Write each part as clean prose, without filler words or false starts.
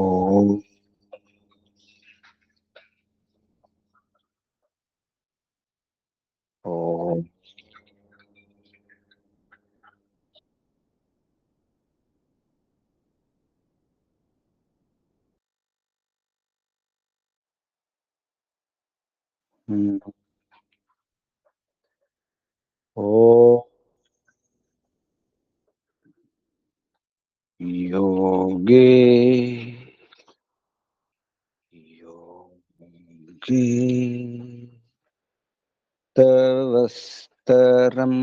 ओम ओम ओम योगे योगे तवस्तरम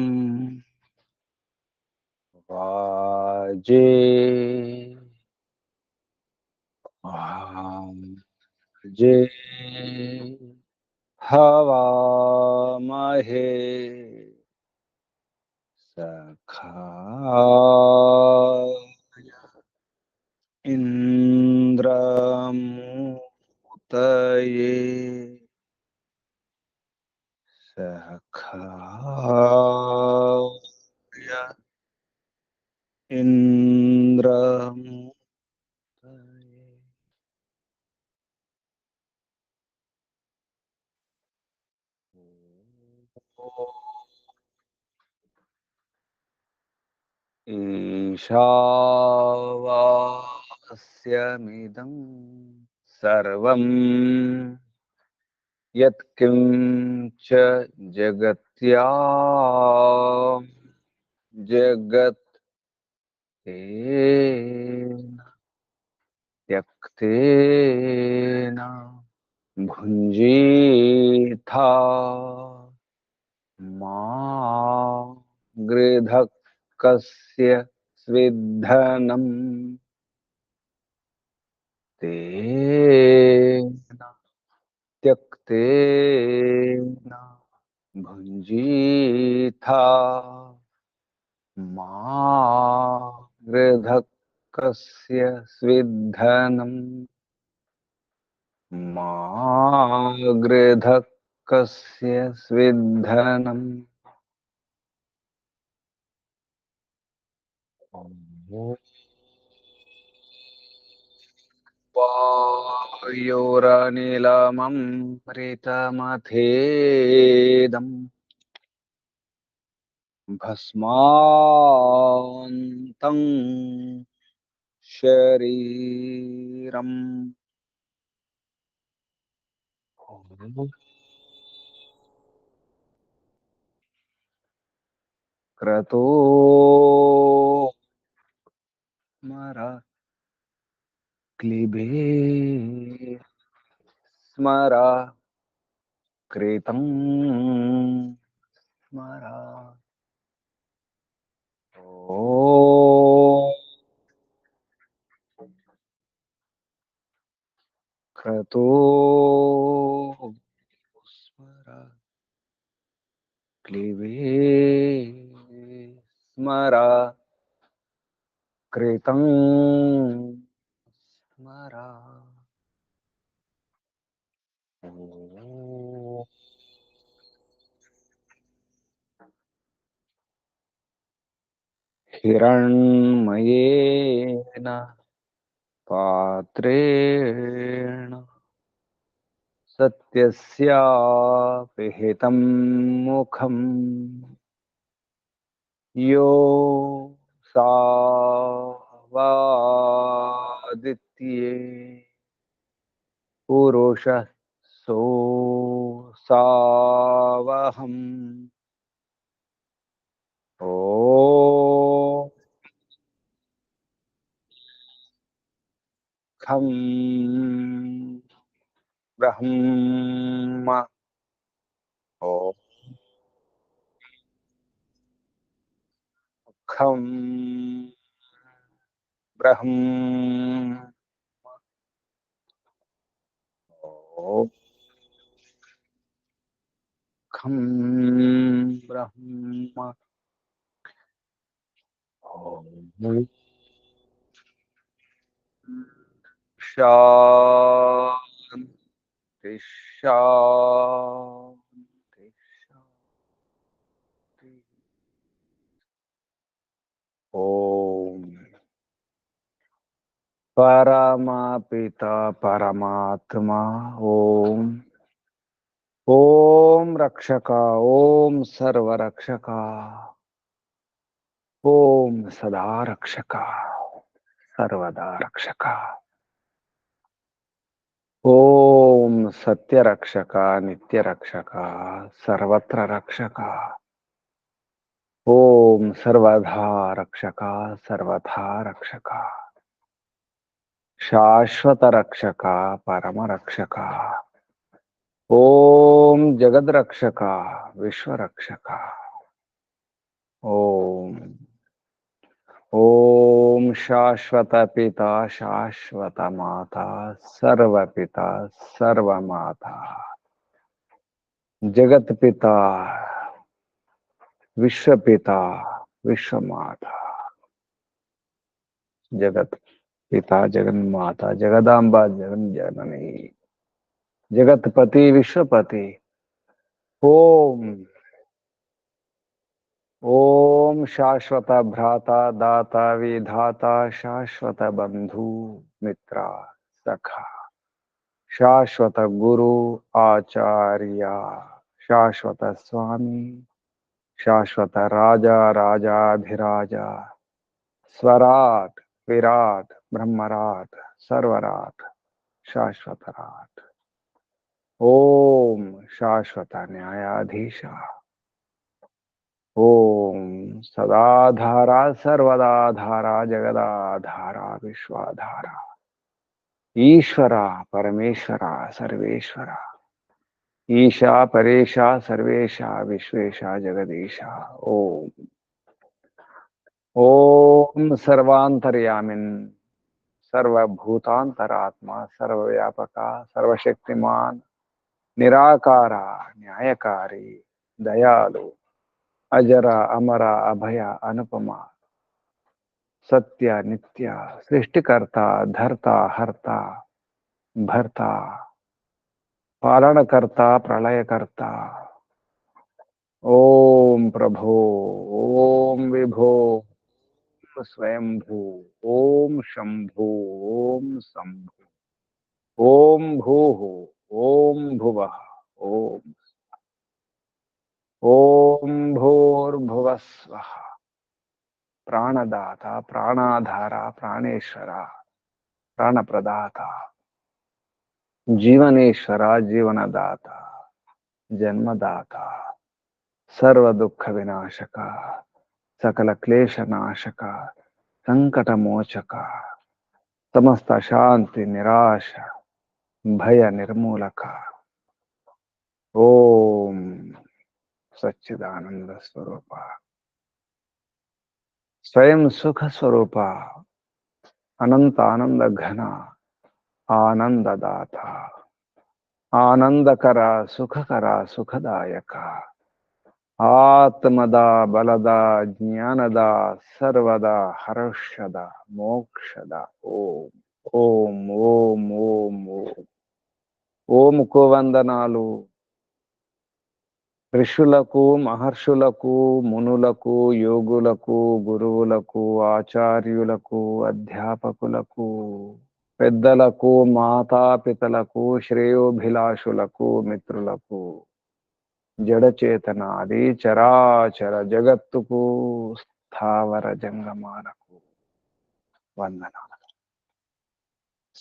वाजे वाजे हवामहे सखाय इंद्रमूतये सखाय इंद्रमूतये। ईशावास्यमिदं सर्वं यत्किञ्च जगत्यां जगत्तेन त्यक्तेन भुञ्जीथा मा गृधक्कस्य स्विद्धनं तेन त्यक्तेन भुञ्जीथा मा गृधक्कस्य स्विद्धनं मा गृधक्कस्य स्विद्धनम्। वायोरनिलममृतमथेदम् भस्मान्तं शरीरम् क्रतो स्मर क्लिबे स्मर कृतं स्मर ओ क्रतो स्मर क्लिबे स्मर कृतं स्मर। ओ हिरण्मयेन पात्रेण सत्यस्यापिहितं मुखम् यो सावादित्ये पुरुषः सोऽसावहम्। ॐ खं ब्रह्म ॐ खं ब्रह्म ॐ खं ब्रह्म ॐ शान्ति शान्ति शान्ति। ओम परमपिता परमात्मा। ओम। ओम रक्षका, ओम सर्वरक्षका, ओम सदा रक्षका, सर्वदा रक्षका, ओम सत्य रक्षका, नित्य रक्षका, सर्वत्र रक्षका, ओम सर्वधा रक्षका, सर्वथा रक्षका, शाश्वत रक्षका, परम रक्षका, ओम जगद रक्षका, विश्व रक्षका, ओम। ओम शाश्वत पिता, शाश्वत माता, सर्व पिता, सर्व माता, जगत पिता, विश्व पिता, विश्व माता, जगत पिता, जगन माता, जगदाम्बा, जगन जननी, जगतपति, विश्वपति। ओम। ओम शाश्वत भ्राता, दाता, विधाता, शाश्वत बंधु, मित्रा, सखा, शाश्वत गुरु, आचार्य, शाश्वत स्वामी, शाश्वत राजा, राजाधिराजा, स्वराट, विराट, ब्रह्मराट, सर्वराट, शाश्वत राट। ओम शाश्वत न्यायाधीशा। ओम सदाधारा, सर्वदाधारा, जगदाधारा, विश्वाधारा, ईश्वरा, परमेश्वरा, सर्वेश्वरा, ईशा, परेशा, सर्वेशा, विश्वेशा, जगदीशा। ओम। ओम सर्वांतर्यामिन, सर्वभूतांतरात्मा, सर्वव्यापका, सर्वशक्तिमान, निराकारा, न्यायकारी, दयालु, अजर, अमर, अभय, अनुपमा, सत्य, नित्य, सृष्टिकर्ता, धर्ता, हर्ता, भर्ता, पालनकर्ता, प्रलयकर्ता। ओम प्रभो, ओम विभो, स्वयंभू, ओम शंभु, ओम शंभु, ओम भूः, ओम भुवः, ओम। ओम भूर्भुवस्वः। प्राणदाता, प्राणाधारा, प्राणेश्वरा, प्राणप्रदाता, जीवनेश्वरा, जीवनदाता, जन्मदाता, सर्व दुख विनाशक, सकल क्लेश नाशक, संकट मोचक, समस्त शांति निराश, भय निर्मूलक। ओम सच्चिदानंद स्वरूप, स्वयं सुख स्वरूप, अनंत आनंद घन, आनंददाता, आनंदकर, सुखकर, सुखदायक, आत्मदा, बलदा, ज्ञानदा, सर्वदा, हर्षद, मोक्षद। ओम। ఓం ఓం ఓం ఓం. ఓంకు వందనాలు. ఋషులకు, మహర్షులకు, మునులకు, యోగులకు, గురువులకు, ఆచార్యులకు, అధ్యాపకులకు, పెద్దలకు, మాతాపితలకు, శ్రేయోభిలాషులకు, మిత్రులకు, జడచేతనాది చరాచర జగత్తుకు, స్థావర జంగమాలకు వందనాలు.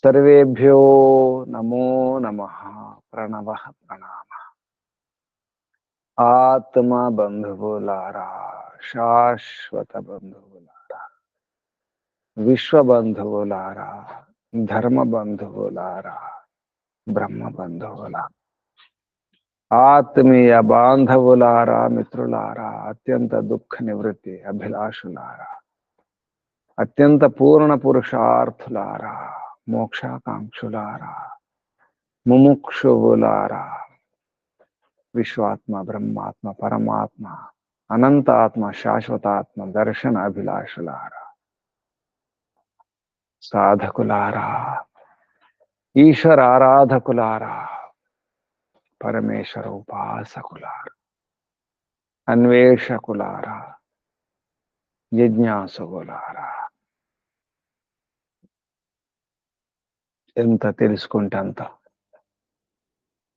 सर्वेभ्यो नमो नमः। प्रणवः प्रणामः। आत्मा बंधुवुलारा, शाश्वत बंधुवुलारा, विश्व बंधुवुलारा, धर्म बंधुवुलारा, ब्रह्म बंधुवुलारा, ఆత్మీయ బాంధవులారా, మిత్రులారా, అత్యంత దుఃఖ నివృత్తి అభిలాషులారా, అత్యంత పూర్ణ పురుషార్థులారా, మోక్షాకాంక్షులారా, ముముక్షువులారా, విశ్వాత్మ, బ్రహ్మాత్మ, పరమాత్మ, అనంత ఆత్మ, శాశ్వతాత్మ దర్శన అభిలాషులారా, సాధకులారా, ఈశ్వర ఆరాధకులారా, పరమేశ్వర ఉపాసకులారా, అన్వేషకులారా, జిజ్ఞాసులారా, ఎంత తెలుసుకుంటే అంత,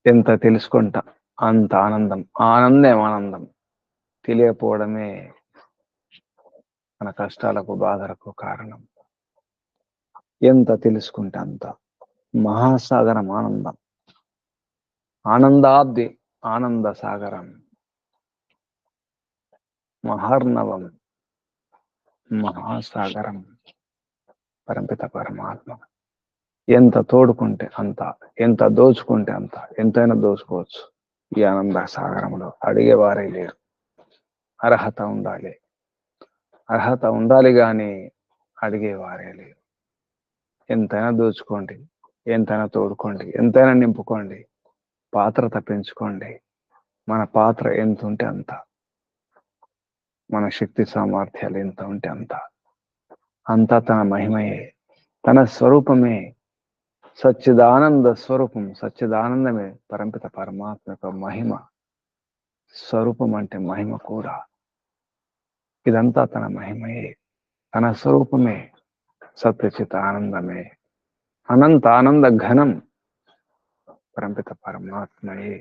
ఎంత తెలుసుకుంటా అంత ఆనందం. ఆనందం ఆనందం. తెలియకపోవడమే మన కష్టాలకు బాధలకు కారణం. ఎంత తెలుసుకుంటే అంత. మహాసాగరం ఆనందం. ఆనందాబ్ది ఆనంద సాగరం. మహర్నవం మహాసాగరం పరంపిత పరమాత్మ. ఎంత తోడుకుంటే అంత, ఎంత దోచుకుంటే అంత. ఎంతైనా దోచుకోవచ్చు ఈ ఆనంద సాగరంలో. అడిగేవారే లేరు. అర్హత ఉండాలి. అర్హత ఉండాలి కానీ అడిగేవారే లేరు. ఎంతైనా దోచుకోండి, ఎంతైనా తోడుకోండి, ఎంతైనా నింపుకోండి, పాత్రత పెంచుకోండి. మన పాత్ర ఎంత ఉంటే అంత, మన శక్తి సామర్థ్యాలు ఎంత ఉంటే అంత. అంతా తన మహిమయే, తన స్వరూపమే. సచ్చిదానంద స్వరూపం. సచ్చిదానందమే పరంపిత పరమాత్మ యొక్క మహిమ. స్వరూపం అంటే మహిమ కూడా. ఇదంతా తన మహిమయే, తన స్వరూపమే. సత్యచిత ఆనందమే. అనంత ఆనంద ఘనం పరంపిత పరమాత్మయే.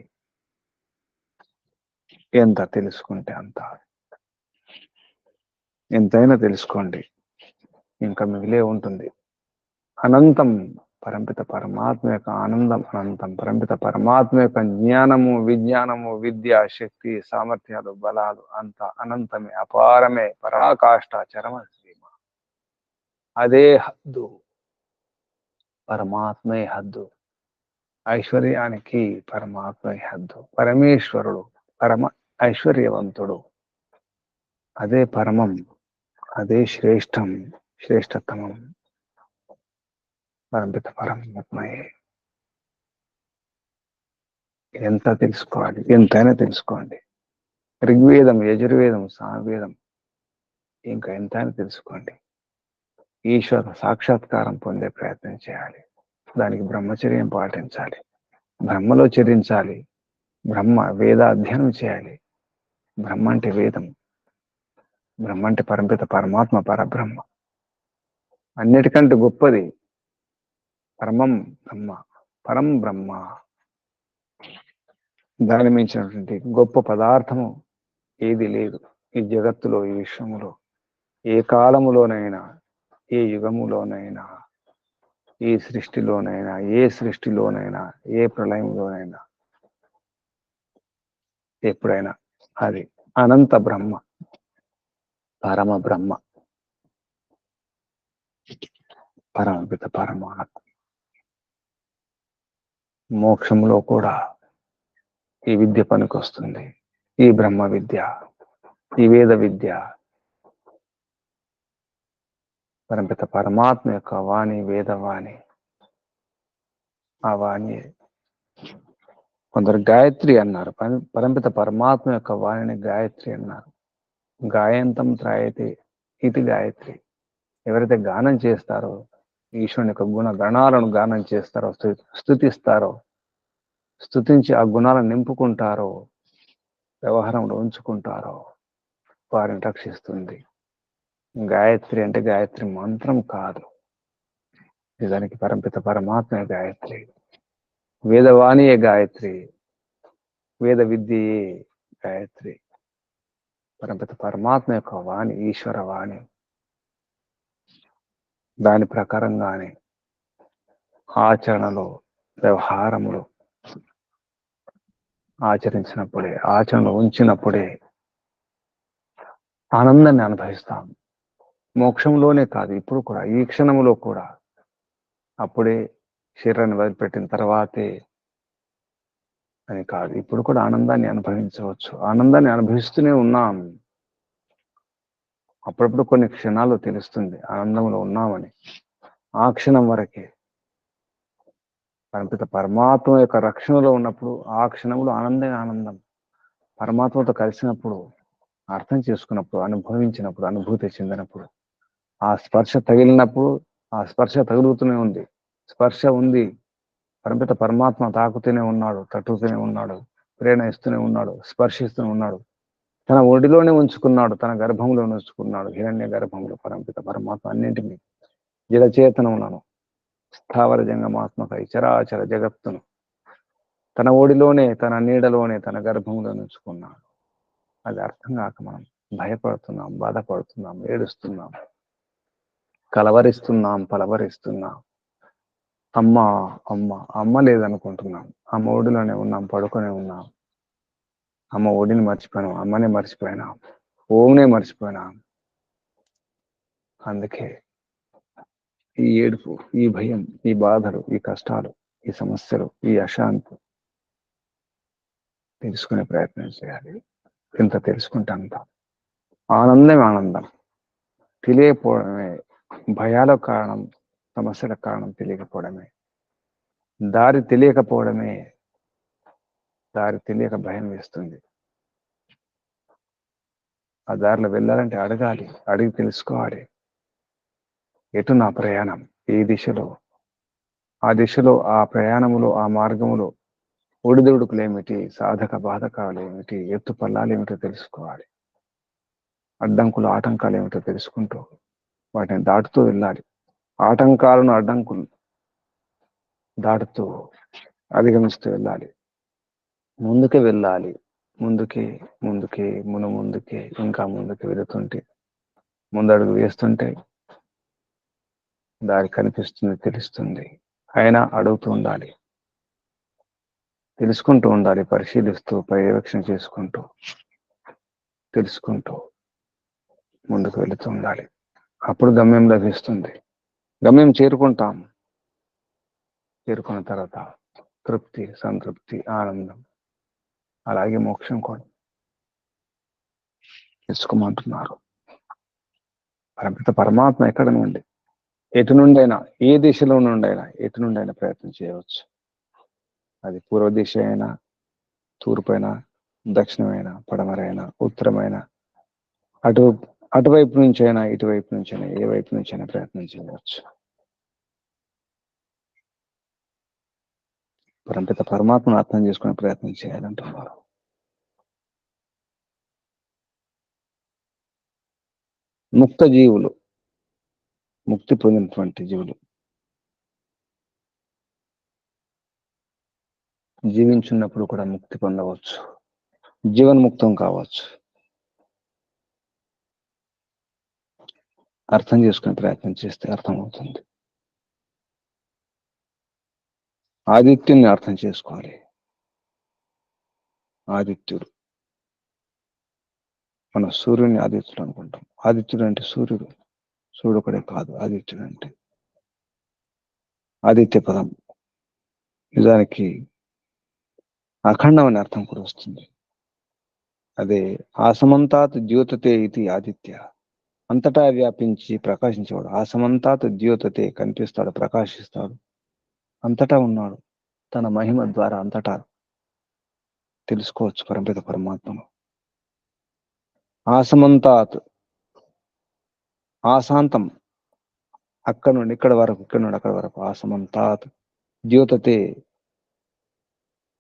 ఎంత తెలుసుకుంటే అంత. ఎంతైనా తెలుసుకోండి, ఇంకా మిగిలే ఉంటుంది. అనంతం పరంపిత పరమాత్మ యొక్క ఆనందం అనంతం. పరంపిత పరమాత్మ యొక్క జ్ఞానము, విజ్ఞానము, విద్య, శక్తి, సామర్థ్యాలు, బలాలు అంత అనంతమే, అపారమే, పరాకాష్ట, చరమ సీమ. అదే హద్దు. పరమాత్మే హద్దు. ఐశ్వర్యానికి పరమాత్మే హద్దు. పరమేశ్వరుడు పరమ ఐశ్వర్యవంతుడు. అదే పరమం, అదే శ్రేష్టం, శ్రేష్టతమం పరంపిత పరమాత్మయే. ఎంత తెలుసుకోవాలి, ఎంతైనా తెలుసుకోండి. ఋగ్వేదం, యజుర్వేదం, సామవేదం ఇంకా ఎంతైనా తెలుసుకోండి. ఈశ్వర సాక్షాత్కారం పొందే ప్రయత్నం చేయాలి. దానికి బ్రహ్మచర్యం పాటించాలి, బ్రహ్మలో చరించాలి. బ్రహ్మ వేద అధ్యయనం చేయాలి. బ్రహ్మ అంటే వేదం. బ్రహ్మ అంటే పరంపిత పరమాత్మ, పరబ్రహ్మ. అన్నిటికంటే గొప్పది పరమం బ్రహ్మ, పరం బ్రహ్మ. దాని మించినటువంటి గొప్ప పదార్థము ఏది లేదు ఈ జగత్తులో, ఈ విశ్వములో. ఏ కాలములోనైనా, ఏ యుగములోనైనా, ఏ సృష్టిలోనైనా, ఏ సృష్టిలోనైనా, ఏ ప్రళయంలోనైనా, ఎప్పుడైనా అది అనంత బ్రహ్మ, పరమ బ్రహ్మ, పరమపిత పరమాత్మ. మోక్షంలో కూడా ఈ విద్య పనికొస్తుంది. ఈ బ్రహ్మ విద్య, ఈ వేద విద్య, పరమపిత పరమాత్మ యొక్క వాణి, వేదవాణి. ఆ వాణి కొందరు గాయత్రి అన్నారు. పరంపిత పరమాత్మ యొక్క వాణిని గాయత్రి అన్నారు. గాయంతం త్రాయతే ఇది గాయత్రి. ఎవరైతే గానం చేస్తారో, ఈశ్వరుని యొక్క గుణ గణాలను గానం చేస్తారో, స్తుతిస్తారో, స్తుతించి ఆ గుణాలను నింపుకుంటారో, వ్యవహారంలో ఉంచుకుంటారో, వారిని రక్షిస్తుంది. గాయత్రి అంటే గాయత్రి మంత్రం కాదు, నిజానికి పరంపిత పరమాత్మ గాయత్రి. వేదవాణియే గాయత్రి, వేద విద్యయే గాయత్రి. పరమపిత పరమాత్మ యొక్క వాణి, ఈశ్వర వాణి. దాని ప్రకారంగానే ఆచరణలో, వ్యవహారములు ఆచరించినప్పుడే, ఆచరణలో ఉంచినప్పుడే ఆనందాన్ని అనుభవిస్తాం. మోక్షంలోనే కాదు, ఇప్పుడు కూడా, ఈ క్షణంలో కూడా. అప్పుడే శరీరాన్ని వదిలిపెట్టిన తర్వాతే అని కాదు, ఇప్పుడు కూడా ఆనందాన్ని అనుభవించవచ్చు. ఆనందాన్ని అనుభవిస్తూనే ఉన్నాం. అప్పుడప్పుడు కొన్ని క్షణాలు తెలుస్తుంది ఆనందంలో ఉన్నామని. ఆ క్షణం వరకే. పరమపిత పరమాత్మ యొక్క రక్షణలో ఉన్నప్పుడు ఆ క్షణంలో ఆనందమే ఆనందం. పరమాత్మతో కలిసినప్పుడు, అర్థం చేసుకున్నప్పుడు, అనుభవించినప్పుడు, అనుభూతి చెందినప్పుడు, ఆ స్పర్శ తగిలినప్పుడు, ఆ స్పర్శ తగులుతూనే ఉంది. స్పర్శ ఉంది. పరమపిత పరమాత్మ తాకుతూనే ఉన్నాడు, తట్టుతూనే ఉన్నాడు, ప్రేరణ ఇస్తూనే ఉన్నాడు, స్పర్శిస్తూనే ఉన్నాడు. తన ఒడిలోనే ఉంచుకున్నాడు, తన గర్భంలో ఉంచుకున్నాడు. హిరణ్య గర్భంలో పరమపిత పరమాత్మ అన్నింటినీ జలచేతనములను స్థావర జంగమాత్మక చరాచర జగత్తును తన ఒడిలోనే, తన నీడలోనే, తన గర్భంలో ఉంచుకున్నాడు. అది అర్థం కాక మనం భయపడుతున్నాం, బాధపడుతున్నాం, ఏడుస్తున్నాం, కలవరిస్తున్నాం, పలవరిస్తున్నాం. అమ్మ అమ్మ అమ్మ లేదనుకుంటున్నాం. అమ్మ ఒడిలోనే ఉన్నాం, పడుకొని ఉన్నాం. అమ్మ ఒడిని మర్చిపోయినాం, అమ్మనే మర్చిపోయినాం, ఓంనే మర్చిపోయినాం. అందుకే ఈ ఏడుపు, ఈ భయం, ఈ బాధలు, ఈ కష్టాలు, ఈ సమస్యలు, ఈ అశాంతి తెలుసుకునే ప్రయత్నం చేయాలి. ఇంత తెలుసుకుంటే అంత ఆనందం. ఆనందం తెలియకపోవడమే భయాలకు కారణం, సమస్యలకు కారణం తెలియకపోవడమే. దారి తెలియకపోవడమే, దారి తెలియక భయం వేస్తుంది. ఆ దారిలో వెళ్ళాలంటే అడగాలి, అడిగి తెలుసుకోవాలి. ఎటు నా ప్రయాణం, ఏ దిశలో, ఆ దిశలో, ఆ ప్రయాణములో, ఆ మార్గములో ఒడిదుడుకులు ఏమిటి, సాధక బాధకాలు ఏమిటి, ఎత్తు పల్లాలు ఏమిటో తెలుసుకోవాలి. అడ్డంకులు, ఆటంకాలు ఏమిటో తెలుసుకుంటూ వాటిని దాటుతూ వెళ్ళాలి. ఆటంకాలను, అడ్డంకులు దాటుతూ అధిగమిస్తూ వెళ్ళాలి. ముందుకే వెళ్ళాలి. ముందుకే ముందుకే ముందుకే ఇంకా ముందుకు వెళుతుంటే, ముందడుగు వేస్తుంటే దారి కనిపిస్తుంది, తెలుస్తుంది. అయినా అడుగుతూ ఉండాలి, తెలుసుకుంటూ ఉండాలి, పరిశీలిస్తూ, పర్యవేక్షణ చేసుకుంటూ, తెలుసుకుంటూ ముందుకు వెళుతూ ఉండాలి. అప్పుడు గమ్యం లభిస్తుంది. గమ్యం చేరుకుంటాం. చేరుకున్న తర్వాత తృప్తి, సంతృప్తి, ఆనందం, అలాగే మోక్షం కూడా తెలుసుకోమంటున్నారు. పరమిత పరమాత్మ ఎక్కడ నుండి, ఎటు నుండైనా, ఏ దిశలో నుండైనా, ఎటు నుండైనా ప్రయత్నం చేయవచ్చు. అది పూర్వ దిశ అయినా, తూర్పైనా, దక్షిణమైనా, పడమరైనా, ఉత్తరమైనా, అటువైపు నుంచి అయినా, ఇటువైపు నుంచి అయినా, ఏ వైపు నుంచి అయినా ప్రయత్నం చేయవచ్చు. పరమిత పరమాత్మను అర్థం చేసుకునే ప్రయత్నం చేయాలంటున్నారు. ముక్త జీవులు, ముక్తి పొందినటువంటి జీవులు జీవించున్నప్పుడు కూడా ముక్తి పొందవచ్చు, జీవన్ముక్తం కావచ్చు. అర్థం చేసుకునే ప్రయత్నం చేస్తే అర్థమవుతుంది. ఆదిత్యుని అర్థం చేసుకోవాలి. ఆదిత్యుడు, మన సూర్యుని ఆదిత్యుడు అనుకుంటాం. ఆదిత్యుడు అంటే సూర్యుడు, సూర్యుడు ఒకడే కాదు. ఆదిత్యుడు అంటే ఆదిత్య పదం నిజానికి అఖండం అనే అర్థం కూడా వస్తుంది. అదే ఆసమంతాత్ ద్యోతతే ఇది ఆదిత్య, అంతటా వ్యాపించి ప్రకాశించేవాడు. ఆసమంతాత్ ద్యోతతే, కనిపిస్తాడు, ప్రకాశిస్తాడు, అంతటా ఉన్నాడు. తన మహిమ ద్వారా అంతటా తెలుసుకోవచ్చు పరమిత పరమాత్మను. ఆసమంతాత్, ఆశాంతం, అక్కడ నుండి ఇక్కడ వరకు, ఇక్కడ నుండి అక్కడ వరకు. ఆసమంతాత్ ద్యోతతే,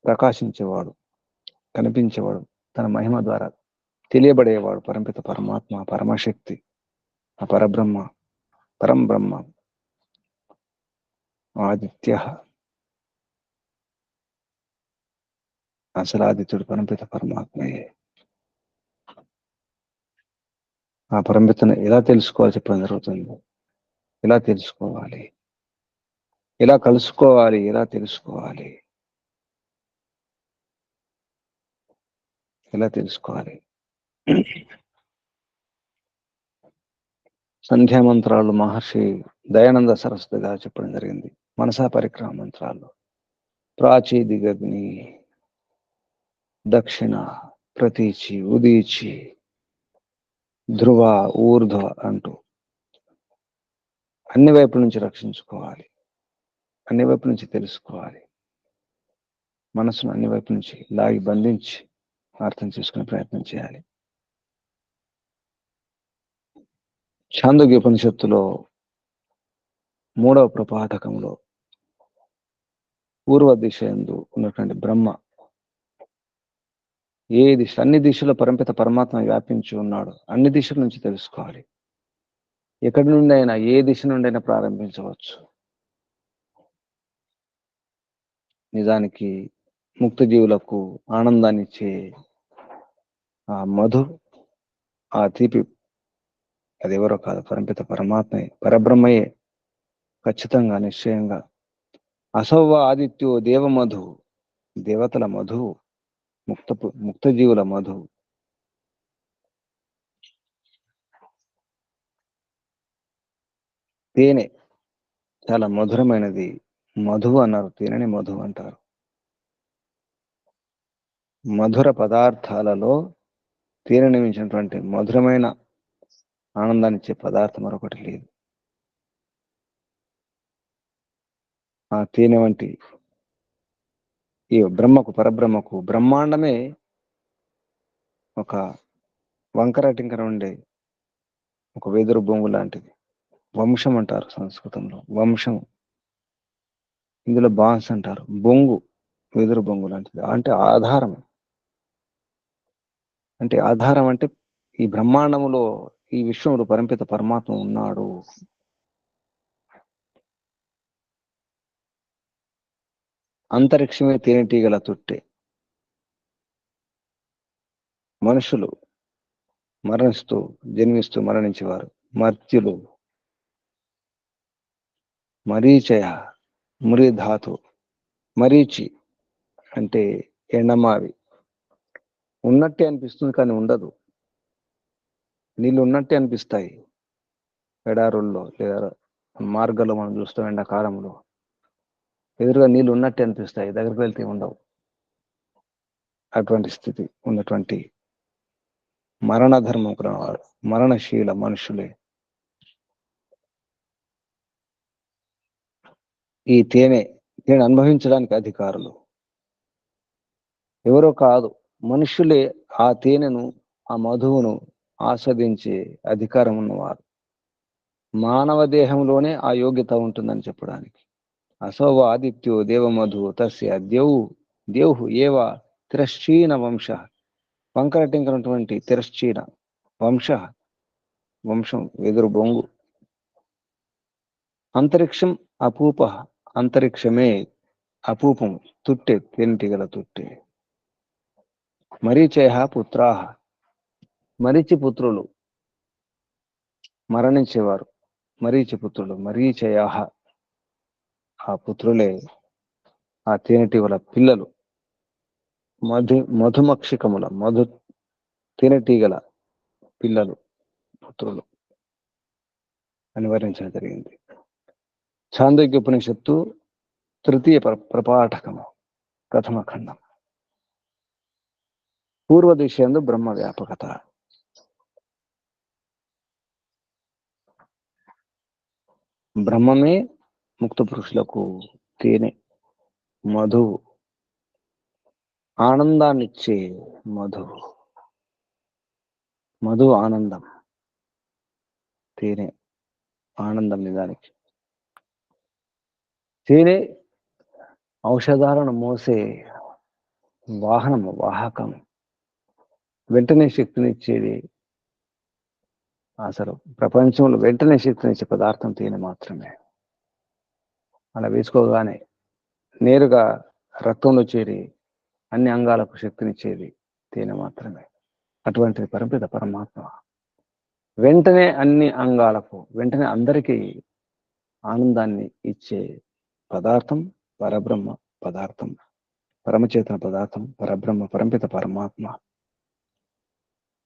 ప్రకాశించేవాడు, కనిపించేవాడు, తన మహిమ ద్వారా తెలియబడేవాడు పరమిత పరమాత్మ, పరమశక్తి, ఆ పరబ్రహ్మ, పరం బ్రహ్మ, ఆదిత్య. అసలు ఆదిత్యుడు పరమిత పరమాత్మయే. ఆ పరమితను ఎలా తెలుసుకోవాలి చెప్పడం జరుగుతుంది. ఎలా తెలుసుకోవాలి, ఎలా కలుసుకోవాలి, ఎలా తెలుసుకోవాలి, ఎలా తెలుసుకోవాలి. సంధ్యామంత్రాలు మహర్షి దయానంద సరస్వతి గారు చెప్పడం జరిగింది. మనసా పరిక్రమ మంత్రాలు ప్రాచీ, దిగగ్ని, దక్షిణ, ప్రతీచి, ఉదీచి, ధ్రువ, ఊర్ధ్వ అంటూ అన్ని వైపుల నుంచి రక్షించుకోవాలి, అన్ని వైపుల నుంచి తెలుసుకోవాలి. మనసును అన్ని వైపుల నుంచి లాగి బంధించి అర్థం చేసుకునే ప్రయత్నం చేయాలి. ఛాందోగ్య ఉపనిషత్తులో 3వ ప్రపాఠకంలో పూర్వ దిశ యందు ఉన్నటువంటి బ్రహ్మ, ఏ దిశ, అన్ని దిశలో పరమిత పరమాత్మ వ్యాపించి ఉన్నాడు. అన్ని దిశల నుంచి తెలుసుకోవాలి. ఎక్కడి నుండి అయినా, ఏ దిశ నుండి అయినా ప్రారంభించవచ్చు. నిజానికి ముక్త జీవులకు ఆనందాన్ని ఇచ్చే ఆ మధు, ఆ తీపి అది ఎవరో కాదు, పరంపిత పరమాత్మయే, పరబ్రహ్మయే. ఖచ్చితంగా, నిశ్చయంగా. అసౌవ ఆదిత్యో దేవమధు, దేవతల మధు, ముక్త జీవుల మధు. తేనె చాలా మధురమైనది. మధువు అన్నారు, తేనెని మధు అంటారు. మధుర పదార్థాలలో తేనెని మించినటువంటి మధురమైన ఆనందాన్ని ఇచ్చే పదార్థం మరొకటి లేదు. ఆ తేనె వంటి ఈ పరబ్రహ్మకు బ్రహ్మాండమే ఒక వంకర టింకర ఉండే ఒక వెదురు బొంగు లాంటిది. వంశం అంటారు సంస్కృతంలో, వంశం. ఇందులో బాన్స్ అంటారు, బొంగు, వెదురు బొంగు లాంటిది. అంటే ఆధారం. అంటే ఈ బ్రహ్మాండములో, ఈ విశ్వంలో పరంపిత పరమాత్మ ఉన్నాడు. అంతరిక్షమే తేనెటీగల తొట్టె. మనుషులు మరణిస్తూ జన్మిస్తూ మరణించేవారు మర్త్యులు. మరీచయ, మురి ధాతు. మరీచి అంటే ఎండమావి. ఉన్నట్టే అనిపిస్తుంది కానీ ఉండదు. నీళ్ళు ఉన్నట్టే అనిపిస్తాయి ఎడారుల్లో లేదా మార్గాల్లో. మనం చూస్తాం ఎండాకాలంలో ఎదురుగా నీళ్ళు ఉన్నట్టే అనిపిస్తాయి, దగ్గరికి వెళ్తే ఉండవు. అటువంటి స్థితి ఉన్నటువంటి మరణ ధర్మం వారు, మరణశీల మనుషులే. ఈ తేనె అనుభవించడానికి అధికారులు ఎవరో కాదు, మనుషులే. ఆ తేనెను, ఆ మధువును ఆస్వాదించే అధికారం ఉన్నవారు. మానవ దేహంలోనే ఆ యోగ్యత ఉంటుందని చెప్పడానికి. అసౌవ ఆదిత్యో దేవమధు తస్య దేవు ఏవ తిరశ్చీన వంశ. వంకర టింకరటువంటి తిరశ్చీన వంశం వెదురు బొంగు. అంతరిక్షం అపూప, అంతరిక్షమే అపూపం, తుట్టె, తేనెటీగల తుట్టె. మరీచయ పుత్రాహ, మరీచి పుత్రులు, మరణించేవారు. మరీచి పుత్రులు, మరీచయ. ఆ పుత్రులే ఆ తేనెటీగల పిల్లలు. మధుమక్షికముల తేనెటీగల పిల్లలు, పుత్రులు అని వర్ణించడం జరిగింది. ఛాందోగ్యోపనిషత్తు తృతీయ ప్రపాఠకము, ప్రథమ ఖండం. పూర్వదిశయందు బ్రహ్మ వ్యాపకత. బ్రహ్మమే ముక్త పురుషులకు తేనె, మధువు, ఆనందాన్నిచ్చే మధువు. మధు ఆనందం, తేనె ఆనందం. నిజానికి తేనె ఔషధాలను మోసే వాహనము, వాహకం. వెంటనే శక్తినిచ్చేది. అసలు ప్రపంచంలో వెంటనే శక్తినిచ్చే పదార్థం తేనె మాత్రమే. అలా వేసుకోగానే నేరుగా రక్తంలో చేరి అన్ని అంగాలకు శక్తినిచ్చేది తేనె మాత్రమే. అటువంటిది పరపిత పరమాత్మ. వెంటనే అన్ని అంగాలకు, వెంటనే అందరికీ ఆనందాన్ని ఇచ్చే పదార్థం పరబ్రహ్మ పదార్థం, పరమచేతన పదార్థం పరబ్రహ్మ, పరంపిత పరమాత్మ.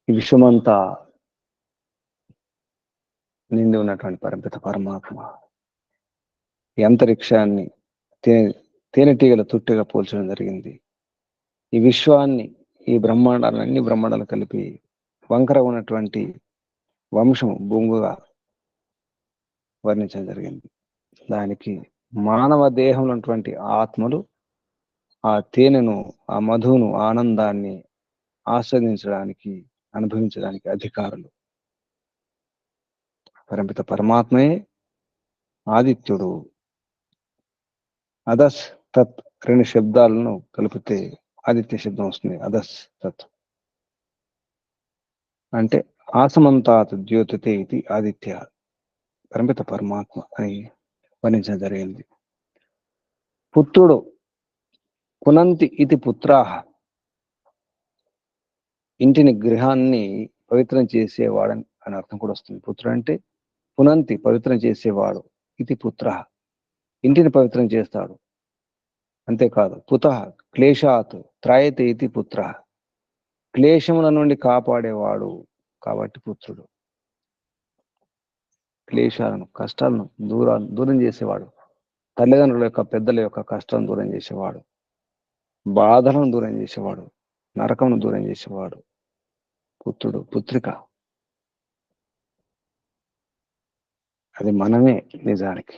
ఈ విశ్వమంతా నిండి ఉన్నటువంటి పరపిత పరమాత్మ ఈ అంతరిక్షాన్ని తేనెటీగల తుట్టెగా పోల్చడం జరిగింది. ఈ విశ్వాన్ని, ఈ బ్రహ్మాండాలను, అన్ని బ్రహ్మాండాలు కలిపి వంకర ఉన్నటువంటి వంశం బొంగుగా వర్ణించడం జరిగింది. దానికి మానవ దేహంలో ఉన్నటువంటి ఆత్మలు ఆ తేనెను, ఆ మధువును, ఆనందాన్ని ఆస్వాదించడానికి, అనుభవించడానికి అధికారులు. పరంపిత పరమాత్మయే ఆదిత్యుడు. అదస్ తత్ రెండు శబ్దాలను కలిపితే ఆదిత్య శబ్దం వస్తుంది. అదస్ తత్ అంటే ఆసమంతాత్ ద్యోతితే ఇది ఆదిత్య, పరంపిత పరమాత్మ అని వర్ణించడం జరిగింది. పుత్రుడు పునంతి ఇది పుత్రాహ, ఇంటిని గృహాన్ని పవిత్రం చేసేవాడని అని అర్థం కూడా వస్తుంది. పుత్రుడు అంటే పునంతి పవిత్రం చేసేవాడు, ఇది పుత్ర ఇంటిని పవిత్రం చేస్తాడు. అంతేకాదు పుతః క్లేశాత్ త్రాయతే ఇది పుత్ర, క్లేశముల నుండి కాపాడేవాడు కాబట్టి పుత్రుడు. క్లేశాలను కష్టాలను దూరం చేసేవాడు, తల్లిదండ్రుల యొక్క పెద్దల యొక్క కష్టాలను దూరం చేసేవాడు, బాధలను దూరం చేసేవాడు, నరకమును దూరం చేసేవాడు పుత్రుడు. పుత్రిక అది మనమే. నిజానికి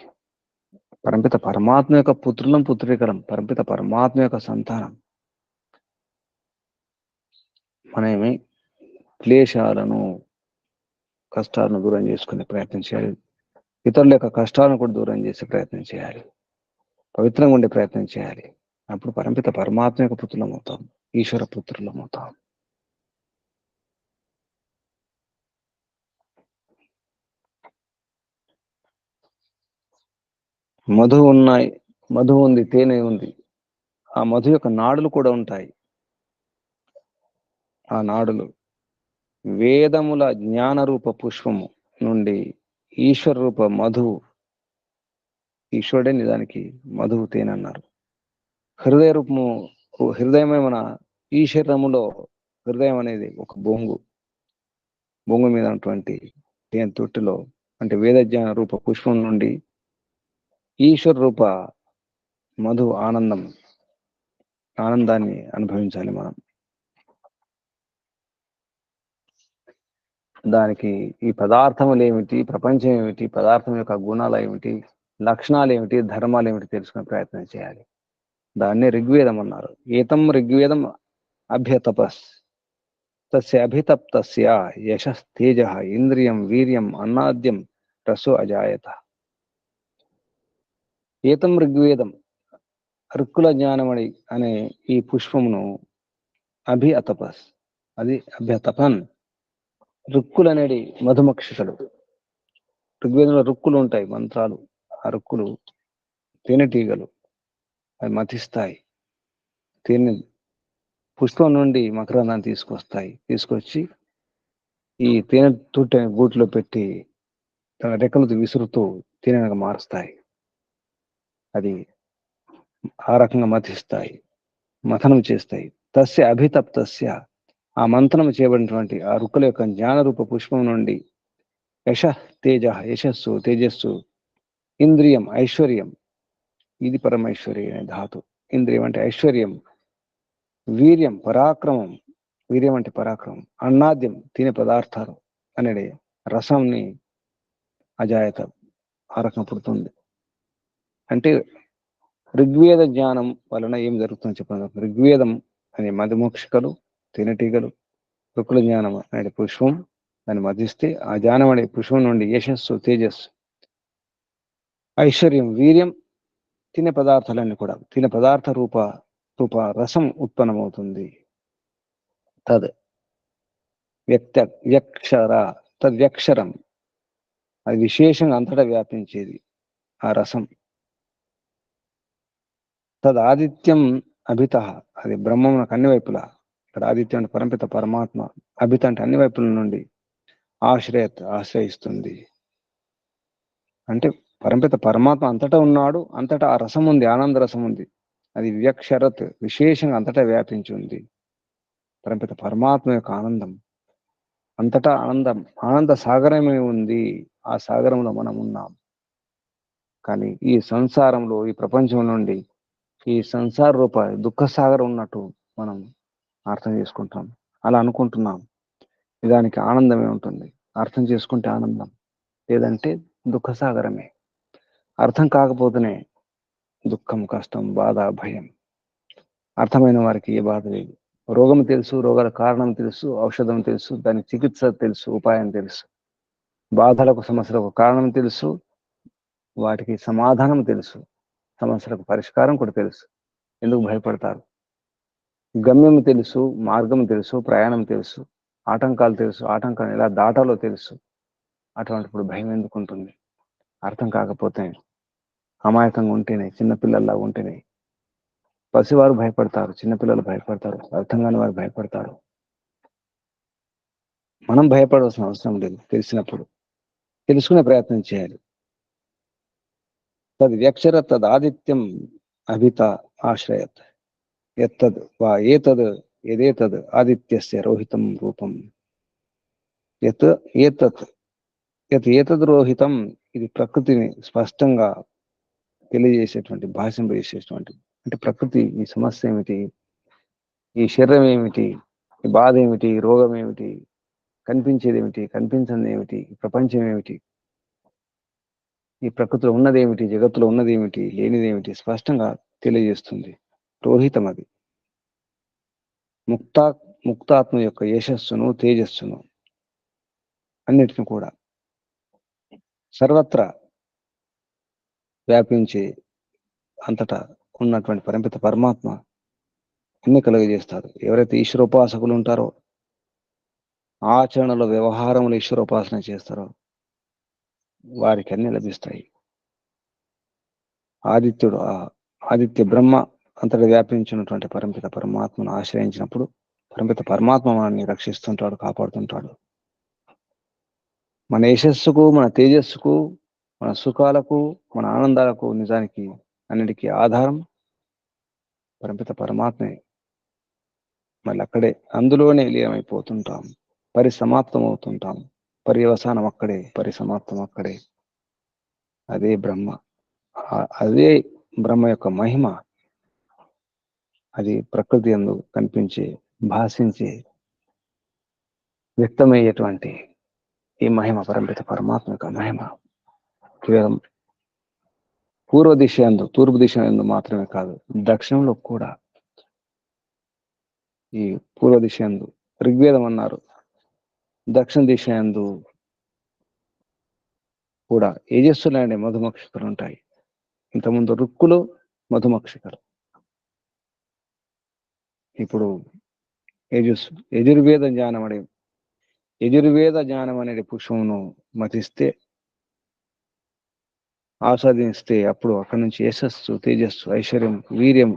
పరంపిత పరమాత్మ యొక్క పుత్రులం పుత్రికలం, పరంపిత పరమాత్మ యొక్క సంతానం. మనమే క్లేశాలను కష్టాలను దూరం చేసుకునే ప్రయత్నం చేయాలి, ఇతరుల యొక్క కష్టాలను కూడా దూరం చేసే ప్రయత్నం చేయాలి, పవిత్రంగా ఉండే ప్రయత్నం చేయాలి. అప్పుడు పరంపిత పరమాత్మ యొక్క పుత్రులం అవుతాం, ఈశ్వర పుత్రులం అవుతాం. మధు ఉన్నాయి, మధు ఉంది, తేనె ఉంది. ఆ మధు యొక్క నాడులు కూడా ఉంటాయి. ఆ నాడులు వేదముల జ్ఞాన రూప పుష్పము నుండి ఈశ్వర రూప మధు, ఈశ్వరుడే నిజానికి మధువు తేనె అన్నారు. హృదయ రూపము, హృదయమే మన ఈ శరీరములో హృదయం అనేది ఒక బొంగు, బొంగు మీద ఉన్నటువంటి తేనె తొట్టిలో అంటే వేదజ్ఞాన రూప పుష్పం నుండి ఈశ్వర రూప మధు ఆనందాన్ని అనుభవించాలి మనం. దానికి ఈ పదార్థములు ఏమిటి, ప్రపంచం ఏమిటి, పదార్థం యొక్క గుణాలు ఏమిటి, లక్షణాలు ఏమిటి, ధర్మాలు ఏమిటి తెలుసుకునే ప్రయత్నం చేయాలి. దాన్ని ఋగ్వేదం అన్నారు. ఏతం ఋగ్వేదం అభ్యతపస్ తస్య అభితప్తస్య యశస్తేజ ఇంద్రియం వీర్యం అన్నాద్యం రసో అజాయత. ఏతం ఋగ్వేదం, ఋక్కుల జ్ఞానమణి అనే ఈ పుష్పమును అతపస్, అది అభ్యతపన్. రుక్కులు అనేది మధుమక్షికలు. ఋగ్వేదంలో రుక్కులు ఉంటాయి, మంత్రాలు. ఆ రుక్కులు తేనెటీగలు, అవి మతిస్తాయి. తేనె పుష్పం నుండి మకరందాన్ని తీసుకొచ్చి ఈ తేనె తుట్టె గూట్లో పెట్టి తన రెక్కలతో విసురుతూ తేనెగా మారుస్తాయి. అది ఆ రకంగా మతిస్తాయి, మథనం చేస్తాయి. తస్య అభితప్తస్య, ఆ మంత్రం చేయబడినటువంటి ఆ రుక్కుల యొక్క జ్ఞానరూప పుష్పం నుండి యశస్సు తేజస్సు, ఇంద్రియం ఐశ్వర్యం, ఇది పరమైశ్వర్య అనే ధాతు. ఇంద్రియం అంటే ఐశ్వర్యం, వీర్యం పరాక్రమం, వీర్యం అంటే పరాక్రమం, అన్నాద్యం తినే పదార్థాలు అనేది రసంని అజాయత, ఆ రకం పుడుతుంది. అంటే ఋగ్వేద జ్ఞానం వలన ఏం జరుగుతుందని చెప్పాను. ఋగ్వేదం అనే మధుమోక్షికలు, తేనెటీగలు, రుక్కుల జ్ఞానం అనే పుష్పం దాన్ని మధిస్తే ఆ జ్ఞానం అనే పుష్పం నుండి యశస్సు తేజస్సు, ఐశ్వర్యం, వీర్యం, తినే పదార్థాలన్నీ కూడా తినే పదార్థ రూప రసం ఉత్పన్నమవుతుంది. తద్ వ్యక్షర, తద్వ్యక్షరం, అది విశేషంగా అంతటా వ్యాపించేది ఆ రసం. తద్ ఆదిత్యం అభిత, అది బ్రహ్మమునకు అన్ని వైపులా. ఇక్కడ ఆదిత్యం అంటే పరంపిత పరమాత్మ, అభిత అంటే అన్ని వైపుల నుండి ఆశ్రయిస్తుంది. అంటే పరంపిత పరమాత్మ అంతటా ఉన్నాడు, అంతటా ఆ రసం ఉంది, ఆనంద రసం ఉంది. అది వ్యక్షరత్, విశేషంగా అంతటా వ్యాపించి ఉంది. పరంపిత పరమాత్మ యొక్క ఆనందం అంతటా ఆనంద సాగరమే ఉంది. ఆ సాగరంలో మనం ఉన్నాం. కానీ ఈ సంసారంలో, ఈ ప్రపంచం నుండి ఈ సంసార రూప దుఃఖ సాగరం ఉన్నట్టు మనం అర్థం చేసుకుంటాం, అలా అనుకుంటున్నాం. నిజానికి ఆనందమే ఉంటుంది. అర్థం చేసుకుంటే ఆనందం, లేదంటే దుఃఖ సాగరమే. అర్థం కాకపోతేనే దుఃఖం, కష్టం, బాధ, భయం. అర్థమైన వారికి ఏ బాధ లేదు. రోగం తెలుసు, రోగాల కారణం తెలుసు, ఔషధం తెలుసు, దాని చికిత్స తెలుసు, ఉపాయం తెలుసు. బాధలకు సమస్యలకు కారణం తెలుసు, వాటికి సమాధానం తెలుసు, సమస్యలకు పరిష్కారం కూడా తెలుసు. ఎందుకు భయపడతారు? గమ్యం తెలుసు, మార్గం తెలుసు, ప్రయాణం తెలుసు, ఆటంకాలు తెలుసు, ఆటంకాన్ని ఎలా దాటాలో తెలుసు. అటువంటిప్పుడు భయం ఎందుకు ఉంటుంది? అర్థం కాకపోతే, అమాయకంగా ఉంటేనే, చిన్నపిల్లల్లా ఉంటేనే పసివారు భయపడతారు, చిన్నపిల్లలు భయపడతారు, అర్థం కాని వారు భయపడతారు. మనం భయపడవలసిన అవసరం లేదు. తెలిసినప్పుడు తెలుసుకునే ప్రయత్నం చేయాలి. తద్ వ్యక్షర తద్ ఆదిత్యం అభిత ఆశ్రయత్ ఎత్తద్ వా ఏతద్ యదేతద్ ఆదిత్యస్య రోహితం రూపం యత్ ఏతత్ యత్ ఏతద్ రోహితం, ఇది ప్రకృతిని స్పష్టంగా తెలియజేసేటువంటి, భాషింపజేసేటువంటి, అంటే ప్రకృతి ఈ సమస్య ఏమిటి, ఈ శరీరం ఏమిటి, ఈ బాధ ఏమిటి, రోగం ఏమిటి, కనిపించేది ఏమిటి, కనిపించనిది ఏమిటి, ప్రపంచం ఏమిటి, ఈ ప్రకృతిలో ఉన్నదేమిటి, జగత్తులో ఉన్నదేమిటి, లేనిదేమిటి స్పష్టంగా తెలియజేస్తుంది. రోహితం అది. ముక్తా ముక్తాత్మ యొక్క యశస్సును, తేజస్సును అన్నిటిని కూడా సర్వత్రా వ్యాపించి అంతటా ఉన్నటువంటి పరమిత పరమాత్మ అన్ని కలుగజేస్తారు. ఎవరైతే ఈశ్వరోపాసకులు ఉంటారో, ఆచరణలో వ్యవహారంలో ఈశ్వరోపాసన చేస్తారో వారికి అన్ని లభిస్తాయి. ఆదిత్యుడు ఆదిత్య బ్రహ్మ అంతటా వ్యాపించినటువంటి పరమిత పరమాత్మను ఆశ్రయించినప్పుడు పరమిత పరమాత్మ మనల్ని రక్షిస్తుంటాడు, కాపాడుతుంటాడు. మన యశస్సుకు, మన తేజస్సుకు, మన సుఖాలకు, మన ఆనందాలకు, నిజానికి అన్నిటికీ ఆధారం పరమిత పరమాత్మే. మళ్ళీ అక్కడే అందులోనే లీనమైపోతుంటాం, పరిసమాప్తం అవుతుంటాం. పర్యవసానం అక్కడే, పరిసమాప్తం అక్కడే. అదే బ్రహ్మ. అదే బ్రహ్మ యొక్క మహిమ. అది ప్రకృతి యందు కనిపించే, భాషించే, వ్యక్తమయ్యేటువంటి ఈ మహిమ పరమిత పరమాత్మ యొక్క మహిమ కేవలం పూర్వ దిశ యందు, తూర్పు దిశ యందు మాత్రమే కాదు, దక్షిణంలో కూడా. ఈ పూర్వ దిశ యందు ఋగ్వేదం అన్నారు, దక్షిణ దిశ యందు కూడా యజస్సులనే మధుమక్షికలు ఉంటాయి. ఇంతకుముందు రుక్కులు, మధుమక్షికలు. ఇప్పుడు యజస్సు, యజుర్వేద జ్ఞానం అనే యజుర్వేద జ్ఞానం అనేది పుష్పమును మతిస్తే, ఆస్వాదిస్తే అప్పుడు అక్కడి నుంచి యశస్సు, తేజస్సు, ఐశ్వర్యం, వీర్యం.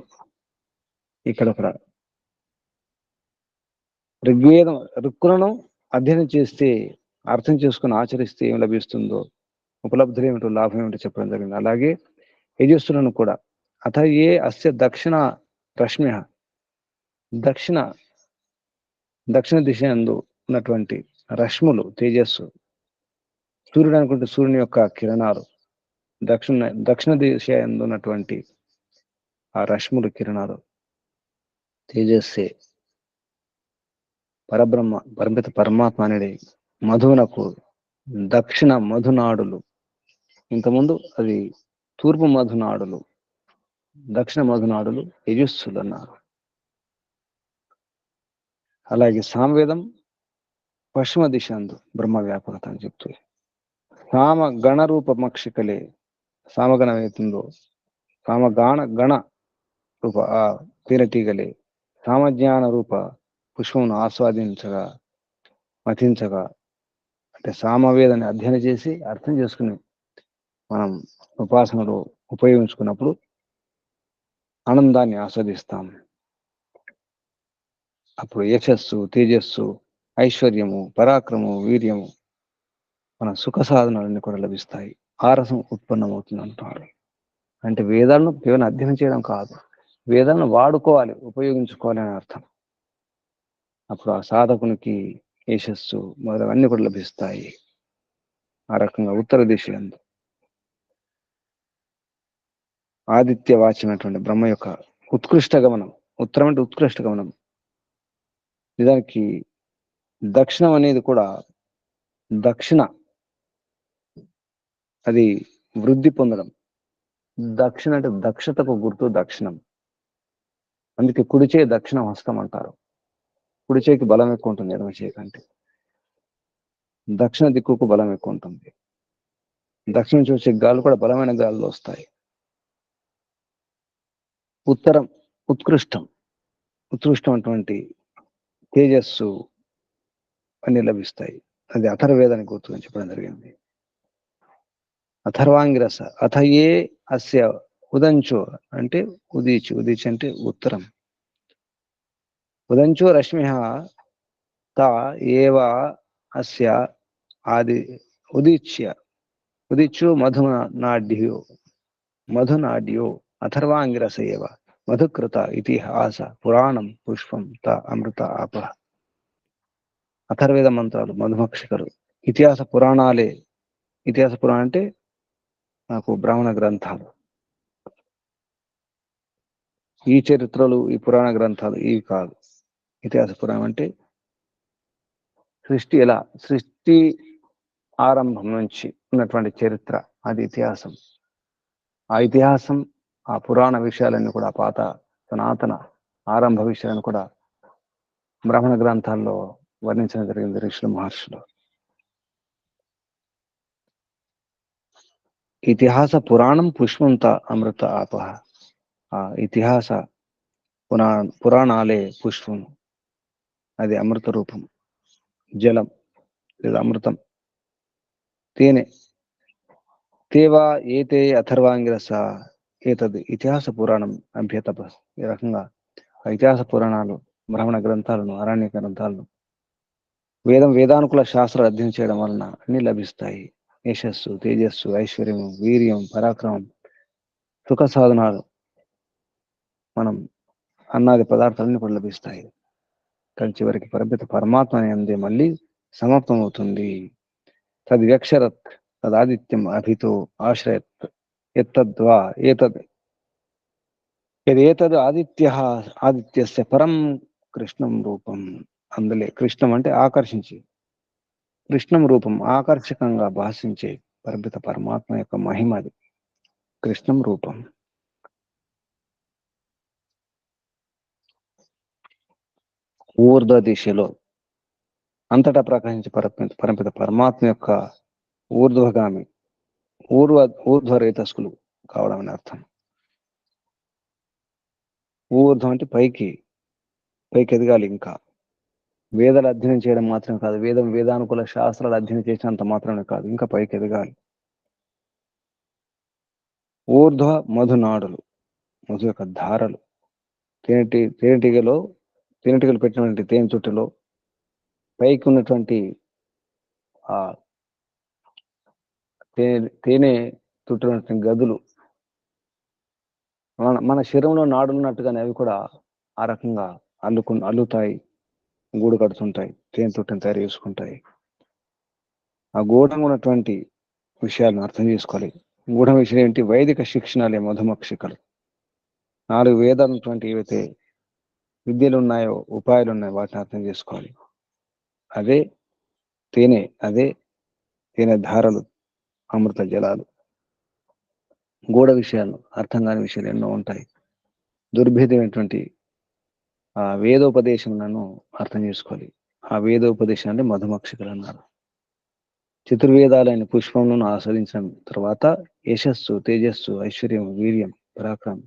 ఇక్కడ ఋగ్వేదం రుక్కులను అధ్యయనం చేస్తే, అర్థం చేసుకుని ఆచరిస్తే ఏం లభిస్తుందో, ఉపలబ్ధులు ఏమిటో, లాభం ఏమిటో చెప్పడం జరిగింది. అలాగే యజస్సులను కూడా అథ ఏ అస్య దక్షిణ రశ్మ్య, దక్షిణ దిశ యందు ఉన్నటువంటి రశ్ములు, తేజస్సు, సూర్యుడు అనుకుంటే సూర్యుని యొక్క కిరణాలు, దక్షిణ దిశ యందు ఉన్నటువంటి ఆ రశ్ములు, కిరణాలు, తేజస్సే పరబ్రహ్మ, పరమిత పరమాత్మ అనేది మధువునకు దక్షిణ మధునాడులు. ఇంతకుముందు అది తూర్పు మధునాడులు, దక్షిణ మధునాడులు యజస్సులు అన్నారు. అలాగే సామవేదం పశ్చిమ దిశ అందు బ్రహ్మ వ్యాపకత అని చెప్తుంది. సామ గణరూప మక్షికలే, సామగణం అవుతుందో, గణ రూప ఆ తేనెటీగలే సామజ్ఞాన రూప పుష్పమును ఆస్వాదించగా, మతించగా, అంటే సామవేదాన్ని అధ్యయనం చేసి అర్థం చేసుకుని మనం ఉపాసనలో ఉపయోగించుకున్నప్పుడు ఆనందాన్ని ఆస్వాదిస్తాం. అప్పుడు యశస్సు, తేజస్సు, ఐశ్వర్యము, పరాక్రమము, వీర్యము, మన సుఖ సాధనాలన్నీ కూడా లభిస్తాయి. ఆ రసం ఉత్పన్నమవుతుంది అంటారు. అంటే వేదాలను కేవలం అధ్యయనం చేయడం కాదు, వేదాలను వాడుకోవాలి, ఉపయోగించుకోవాలి అని అర్థం. అప్పుడు ఆ సాధకునికి యశస్సు మొదలవన్నీ కూడా లభిస్తాయి. ఆ రకంగా ఉత్తర దిశ యందు ఆదిత్య వాచ్యమైనటువంటి బ్రహ్మ యొక్క ఉత్కృష్ట గమనం. ఉత్తరం అంటే ఉత్కృష్ట గమనం. నిజానికి దక్షిణం అనేది కూడా దక్షిణ, అది వృద్ధి పొందడం. దక్షిణ అంటే దక్షతకు గుర్తు దక్షిణం. అందుకే కుడిచే దక్షిణ హస్తం అంటారు. కుడిచేకి బలం ఎక్కువ ఉంటుంది ఎడమ చేయి కంటే. దక్షిణ దిక్కుకు బలం ఎక్కువ ఉంటుంది. దక్షిణ నుంచి వచ్చే గాలు కూడా బలమైన గాలులు వస్తాయి. ఉత్తరం ఉత్కృష్టమైనటువంటి తేజస్సు అన్ని లభిస్తాయి. అది అథర్వేదానికి గుర్తుగా చెప్పడం జరిగింది. అథర్వాంగిరస అథ ఏ అస్య ఉదంచో అంటే ఉదీచి, ఉదీచి అంటే ఉత్తరం. ఉదంచో రశ్మి త ఏవ అస్య ఆది ఉదీచ్య ఉదిచ్చు మధునాడ్యో మధునాడ్యో అథర్వాంగిరస ఏవ మధుకృత ఇతిహాస పురాణం పుష్పం త అమృత ఆప. అథర్వేద మంత్రాలు మధుమక్షికలు, ఇతిహాస పురాణాలే. ఇతిహాస పురాణం అంటే నాకు బ్రాహ్మణ గ్రంథాలు. ఈ చరిత్రలు, ఈ పురాణ గ్రంథాలు ఇవి కాదు. ఇతిహాస పురాణం అంటే సృష్టి ఆరంభం నుంచి ఉన్నటువంటి చరిత్ర, అది ఇతిహాసం. ఆ ఇతిహాసం, ఆ పురాణ విషయాలన్నీ కూడా, పాత సనాతన ఆరంభ విషయాలను కూడా బ్రాహ్మణ గ్రంథాల్లో వర్ణించడం జరిగింది ఋషులు, మహర్షులు. ఇతిహాస పురాణం పుష్పంత అమృత ఆపహ. ఆ ఇతిహాస పురాణాలే పుష్పం, అది అమృత రూపం, జలం లేదా అమృతం, తేనె. తేవా ఏతే అథర్వాంగిరస ఏతద్ ఇతిహాస పురాణం అభ్యతప. ఈ రకంగా ఇతిహాస పురాణాలు, బ్రాహ్మణ గ్రంథాలను, అరణ్య గ్రంథాలను, వేదానుకుల శాస్త్రాలు అధ్యయనం చేయడం వలన అన్ని లభిస్తాయి. యశస్సు, తేజస్సు, ఐశ్వర్యము, వీర్యం, పరాక్రమం, సుఖ సాధనాలు, మనం అన్నాది పదార్థాలన్నీ కూడా లభిస్తాయి. కానీ చివరికి పరపిత పరమాత్మ అనేది మళ్ళీ సమాప్తం అవుతుంది. తద్వ్యక్షరత్ తదాదిత్యం అభితో ఆశ్రయత్ ఎత్తద్వా ఏతద్ ఏతద్ ఆదిత్యస్య పరం కృష్ణం రూపం. అందులే కృష్ణం అంటే ఆకర్షించి, కృష్ణం రూపం ఆకర్షకంగా భాషించే పరపిత పరమాత్మ యొక్క మహిమది కృష్ణం రూపం. ఊర్ధ్వ దిశలో అంతటా ప్రకాశించే పరపిత పరమాత్మ యొక్క ఊర్ధ్వగామి, ఊర్ధ్వరేతస్కులు కావడం అని అర్థం. ఊర్ధ్వం అంటే పైకి ఎదగాలి. ఇంకా వేదాలు అధ్యయనం చేయడం మాత్రమే కాదు, వేదానుకుల శాస్త్రాలు అధ్యయనం చేసినంత మాత్రమే కాదు, ఇంకా పైకి ఎదగాలి. ఊర్ధ్వ మధునాడులు, మధు యొక్క ధారలు. తేనెటీగలు పెట్టినటువంటి తేనె చుట్టలో పైకి ఉన్నటువంటి ఆ తేనె చుట్టినటువంటి గదులు, మన శరీరంలో నాడులు ఉన్నట్టుగానే అవి కూడా ఆ రకంగా అల్లుతాయి, గూడు కడుతుంటాయి, తేనె చుట్టని తయారు చేసుకుంటాయి. ఆ గూఢంగా ఉన్నటువంటి విషయాలను అర్థం చేసుకోవాలి. గూఢ విషయం ఏంటి? వైదిక శిక్షణలే మధుమక్షికలు. 4 వేదాలటువంటి ఏవైతే విద్యలు ఉన్నాయో, ఉపాయాలు ఉన్నాయో, వాటిని అర్థం చేసుకోవాలి. అదే తేనె ధారలు, అమృత జలాలు. గూఢ విషయాలు, అర్థం కాని విషయాలు ఎన్నో ఉంటాయి. దుర్భేదమైనటువంటి ఆ వేదోపదేశములను అర్థం చేసుకోవాలి. ఆ వేదోపదేశాన్ని మధుమక్షికలు అన్నారు. చతుర్వేదాలైన పుష్పములను ఆస్వాదించిన తర్వాత యశస్సు, తేజస్సు, ఐశ్వర్యం, వీర్యం, పరాక్రమం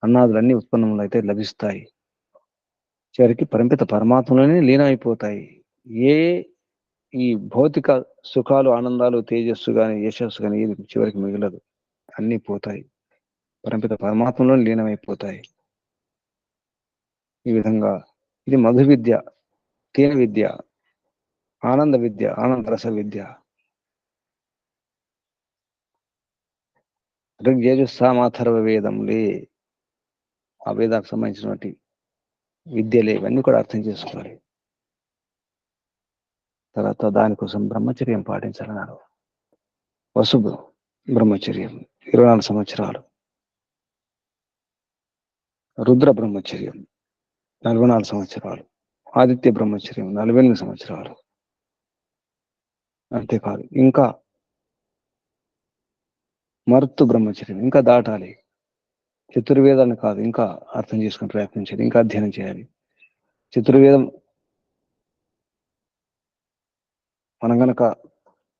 అన్నాదులన్నీ ఉత్పన్నములు అయితే లభిస్తాయి. చివరికి పరంపిత పరమాత్మలోనే లీనమైపోతాయి. ఈ భౌతిక సుఖాలు, ఆనందాలు, తేజస్సు గాని, యశస్సు గాని ఏది చివరికి మిగలదు, అన్నీ పోతాయి, పరంపిత పరమాత్మలో లీనమైపోతాయి. ఈ విధంగా ఇది మధు విద్య, తేనె విద్య, ఆనంద విద్య, ఆనందరస విద్య. ఋగ్యజుస్సామాథర్వ వేదంలే, ఆ వేదానికి సంబంధించినటువంటి విద్యలే, ఇవన్నీ కూడా అర్థం చేసుకోవాలి. తర్వాత దానికోసం బ్రహ్మచర్యం పాటించాలన్నారు. వసు బ్రహ్మచర్యం 24 సంవత్సరాలు, రుద్ర బ్రహ్మచర్యం 44 సంవత్సరాలు, ఆదిత్య బ్రహ్మచర్యం 48 సంవత్సరాలు. అంతేకాదు, ఇంకా మరుత్తు బ్రహ్మచర్యం ఇంకా దాటాలి. చతుర్వేదాన్ని కాదు, ఇంకా అర్థం చేసుకుని ప్రయత్నించాలి, ఇంకా అధ్యయనం చేయాలి. చతుర్వేదం మనం గనక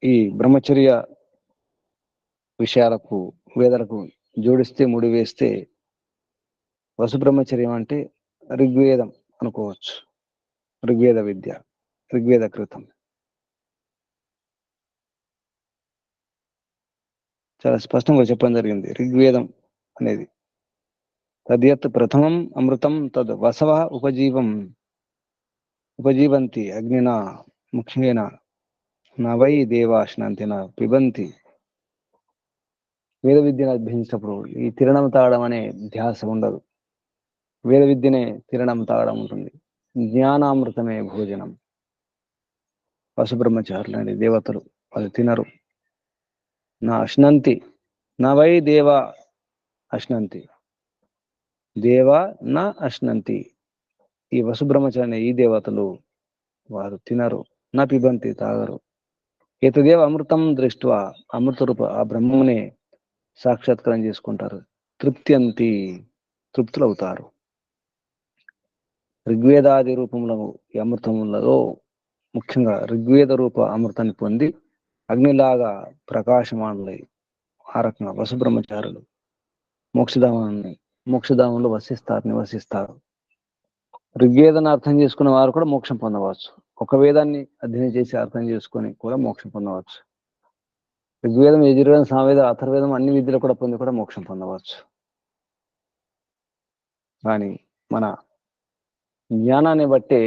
ఈ బ్రహ్మచర్య విషయాలకు, వేదాలకు జోడిస్తే, ముడివేస్తే, వసు బ్రహ్మచర్యం అంటే ఋగ్వేదం అనుకోవచ్చు. ఋగ్వేద విద్య, ఋగ్వేద కృతం. చాలా స్పష్టంగా చెప్పడం జరిగింది. ఋగ్వేదం అనేది. తద్యత్ ప్రథమం అమృతం తద్ వసవ ఉపజీవంతి అగ్నినా ముఖ్యేన నవై దేవాశ్నంతిన పిబంతి. వేద విద్యను అభ్యసించినప్పుడు ఈ తిరణం తాగడం అనే ధ్యాస ఉండదు. వేద విద్యనే తిరణం తాగడం ఉంటుంది. జ్ఞానామృతమే భోజనం. పశుబ్రహ్మచారులు అనే దేవతలు అది తినరు. నా అశ్నంతి నవై దేవ అశ్నంతి, దేవ నా అశ్నంతి. ఈ వసుబ్రహ్మచారి ఈ దేవతలు వారు తినరు. నా పిబంతి తాగరు. ఏతదేవ అమృతం దృష్ట్వా అమృత రూప ఆ బ్రహ్మమునే సాక్షాత్కారం చేసుకుంటారు. తృప్త్యంతి తృప్తులవుతారు. ఋగ్వేదాది రూపంలో ఈ అమృతములలో ముఖ్యంగా ఋగ్వేద రూప అమృతాన్ని పొంది అగ్నిలాగా ప్రకాశమానులై ఆ రకంగా వసుబ్రహ్మచారులు మోక్షధామంలో నివసిస్తారు. ఋగ్వేదాన్ని అర్థం చేసుకున్న వారు కూడా మోక్షం పొందవచ్చు. ఒక వేదాన్ని అధ్యయనం చేసి అర్థం చేసుకొని కూడా మోక్షం పొందవచ్చు. ఋగ్వేదం, యజుర్వేదం, సామవేదం, అథర్వేదం అన్ని విద్యలు కూడా పొంది కూడా మోక్షం పొందవచ్చు. కానీ మన జ్ఞానాన్ని బట్టే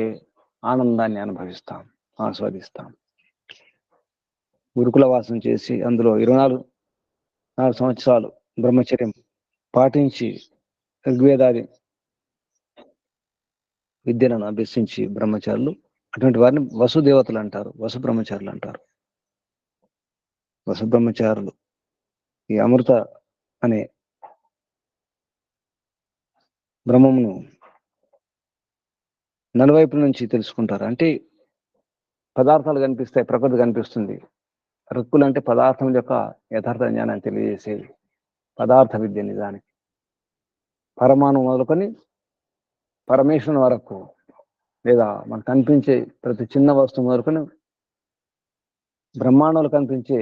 ఆనందాన్ని అనుభవిస్తాం, ఆస్వాదిస్తాం. గురుకుల వాసం చేసి అందులో 24 సంవత్సరాలు బ్రహ్మచర్యం పాటించి ఋగ్వేదాది విద్యలను అభ్యసించి బ్రహ్మచారులు అటువంటి వారిని వసుదేవతలు అంటారు, వసుబ్రహ్మచారులు అంటారు. వసుబ్రహ్మచారులు ఈ అమృత అనే బ్రహ్మమును నలువైపు నుంచి తెలుసుకుంటారు. అంటే పదార్థాలు కనిపిస్తాయి, ప్రకృతి కనిపిస్తుంది. ఋక్కులు అంటే పదార్థం యొక్క యథార్థ జ్ఞానాన్ని తెలియజేసేవి. పదార్థ విద్య నిజానికి పరమాణు మొదలుకొని పరమేశ్వరుని వరకు, లేదా మనకు కనిపించే ప్రతి చిన్న వస్తువు మొదలుకొని బ్రహ్మాండంలో కనిపించే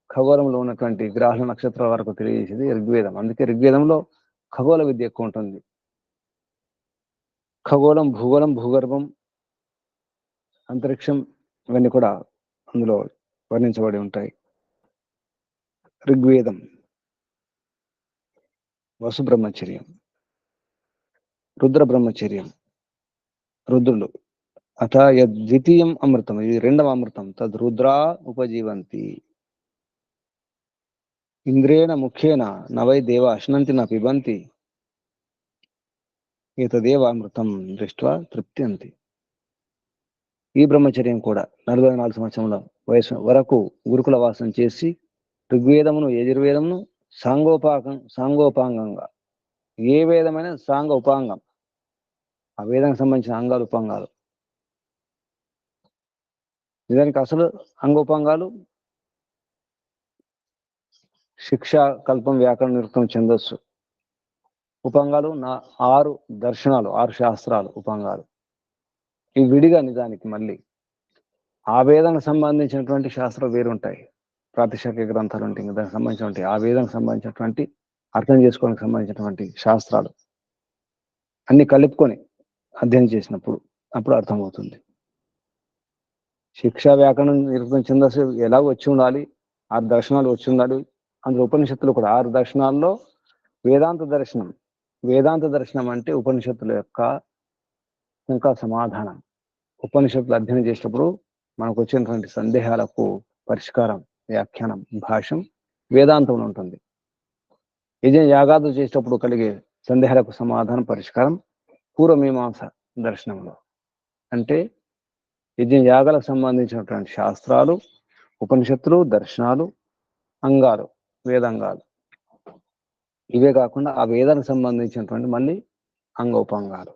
ఖగోళంలో ఉన్నటువంటి గ్రహాల నక్షత్రాల వరకు తెలియజేసేది ఋగ్వేదం. అందుకే ఋగ్వేదంలో ఖగోళ విద్య ఎక్కువ ఉంటుంది. ఖగోళం, భూగోళం, భూగర్భం, అంతరిక్షం ఇవన్నీ కూడా అందులో వర్ణించబడి ఉంటాయి. ఋగ్వేదం వసు బ్రహ్మచర్యం, రుద్ర బ్రహ్మచర్యం, రుద్రులు. అథ ద్వితీయం అమృతం, ఇది రెండవ అమృతం. తద్ రుద్రా ఉపజీవంతి ఇంద్రేణ ముఖ్యేన నవై దేవ అశ్నంతి నా పిబంతి. ఏతదేవ అమృతం దృష్ట్వా తృప్త్యంతి. ఈ బ్రహ్మచర్యం కూడా 44 సంవత్సరముల వయసు వరకు గురుకుల వాసం చేసి ఋగ్వేదమును, యజుర్వేదమును సాంగోపాంగంగా, ఏ వేదమైన సాంగ ఉపాంగం, ఆ వేదానికి సంబంధించిన అంగాలు ఉపాంగాలు. నిజానికి అసలు అంగోపాంగాలు శిక్ష, కల్పం, వ్యాకరణ, నిరుక్తం, ఛందస్సు. ఉపాంగాలు 6 దర్శనాలు, 6 శాస్త్రాలు ఉపాంగాలు. ఇవి విడిగా నిజానికి మళ్ళీ ఆ వేదానికి సంబంధించినటువంటి శాస్త్రాలు వేరుంటాయి. ప్రాతిశాఖ్య గ్రంథాలు ఉంటాయి, దానికి సంబంధించినటువంటి ఆ వేదానికి సంబంధించినటువంటి అర్థం చేసుకోవడానికి సంబంధించినటువంటి శాస్త్రాలు అన్ని కలుపుకొని అధ్యయనం చేసినప్పుడు అప్పుడు అర్థమవుతుంది. శిక్ష, వ్యాకరణం, నిరుక్తం, ఛందస్సు ఎలా వచ్చి ఉండాలి, 6 దర్శనాలు వచ్చి ఉండాలి. అందులో ఉపనిషత్తులు కూడా 6 దర్శనాల్లో వేదాంత దర్శనం. వేదాంత దర్శనం అంటే ఉపనిషత్తుల యొక్క ఇంకా సమాధానం. ఉపనిషత్తులు అధ్యయనం చేసేటప్పుడు మనకు వచ్చినటువంటి సందేహాలకు పరిష్కారం, వ్యాఖ్యానం, భాష్యం వేదాంతంలో ఉంటుంది. యాగాదులు చేసేటప్పుడు కలిగే సందేహాలకు సమాధానం, పరిష్కారం పూర్వమీమాంస దర్శనంలో. అంటే యాగాలకు సంబంధించినటువంటి శాస్త్రాలు, ఉపనిషత్తులు, దర్శనాలు, అంగాలు, వేదాంగాలు. ఇవే కాకుండా ఆ వేదానికి సంబంధించినటువంటి మళ్ళీ అంగోపాంగాలు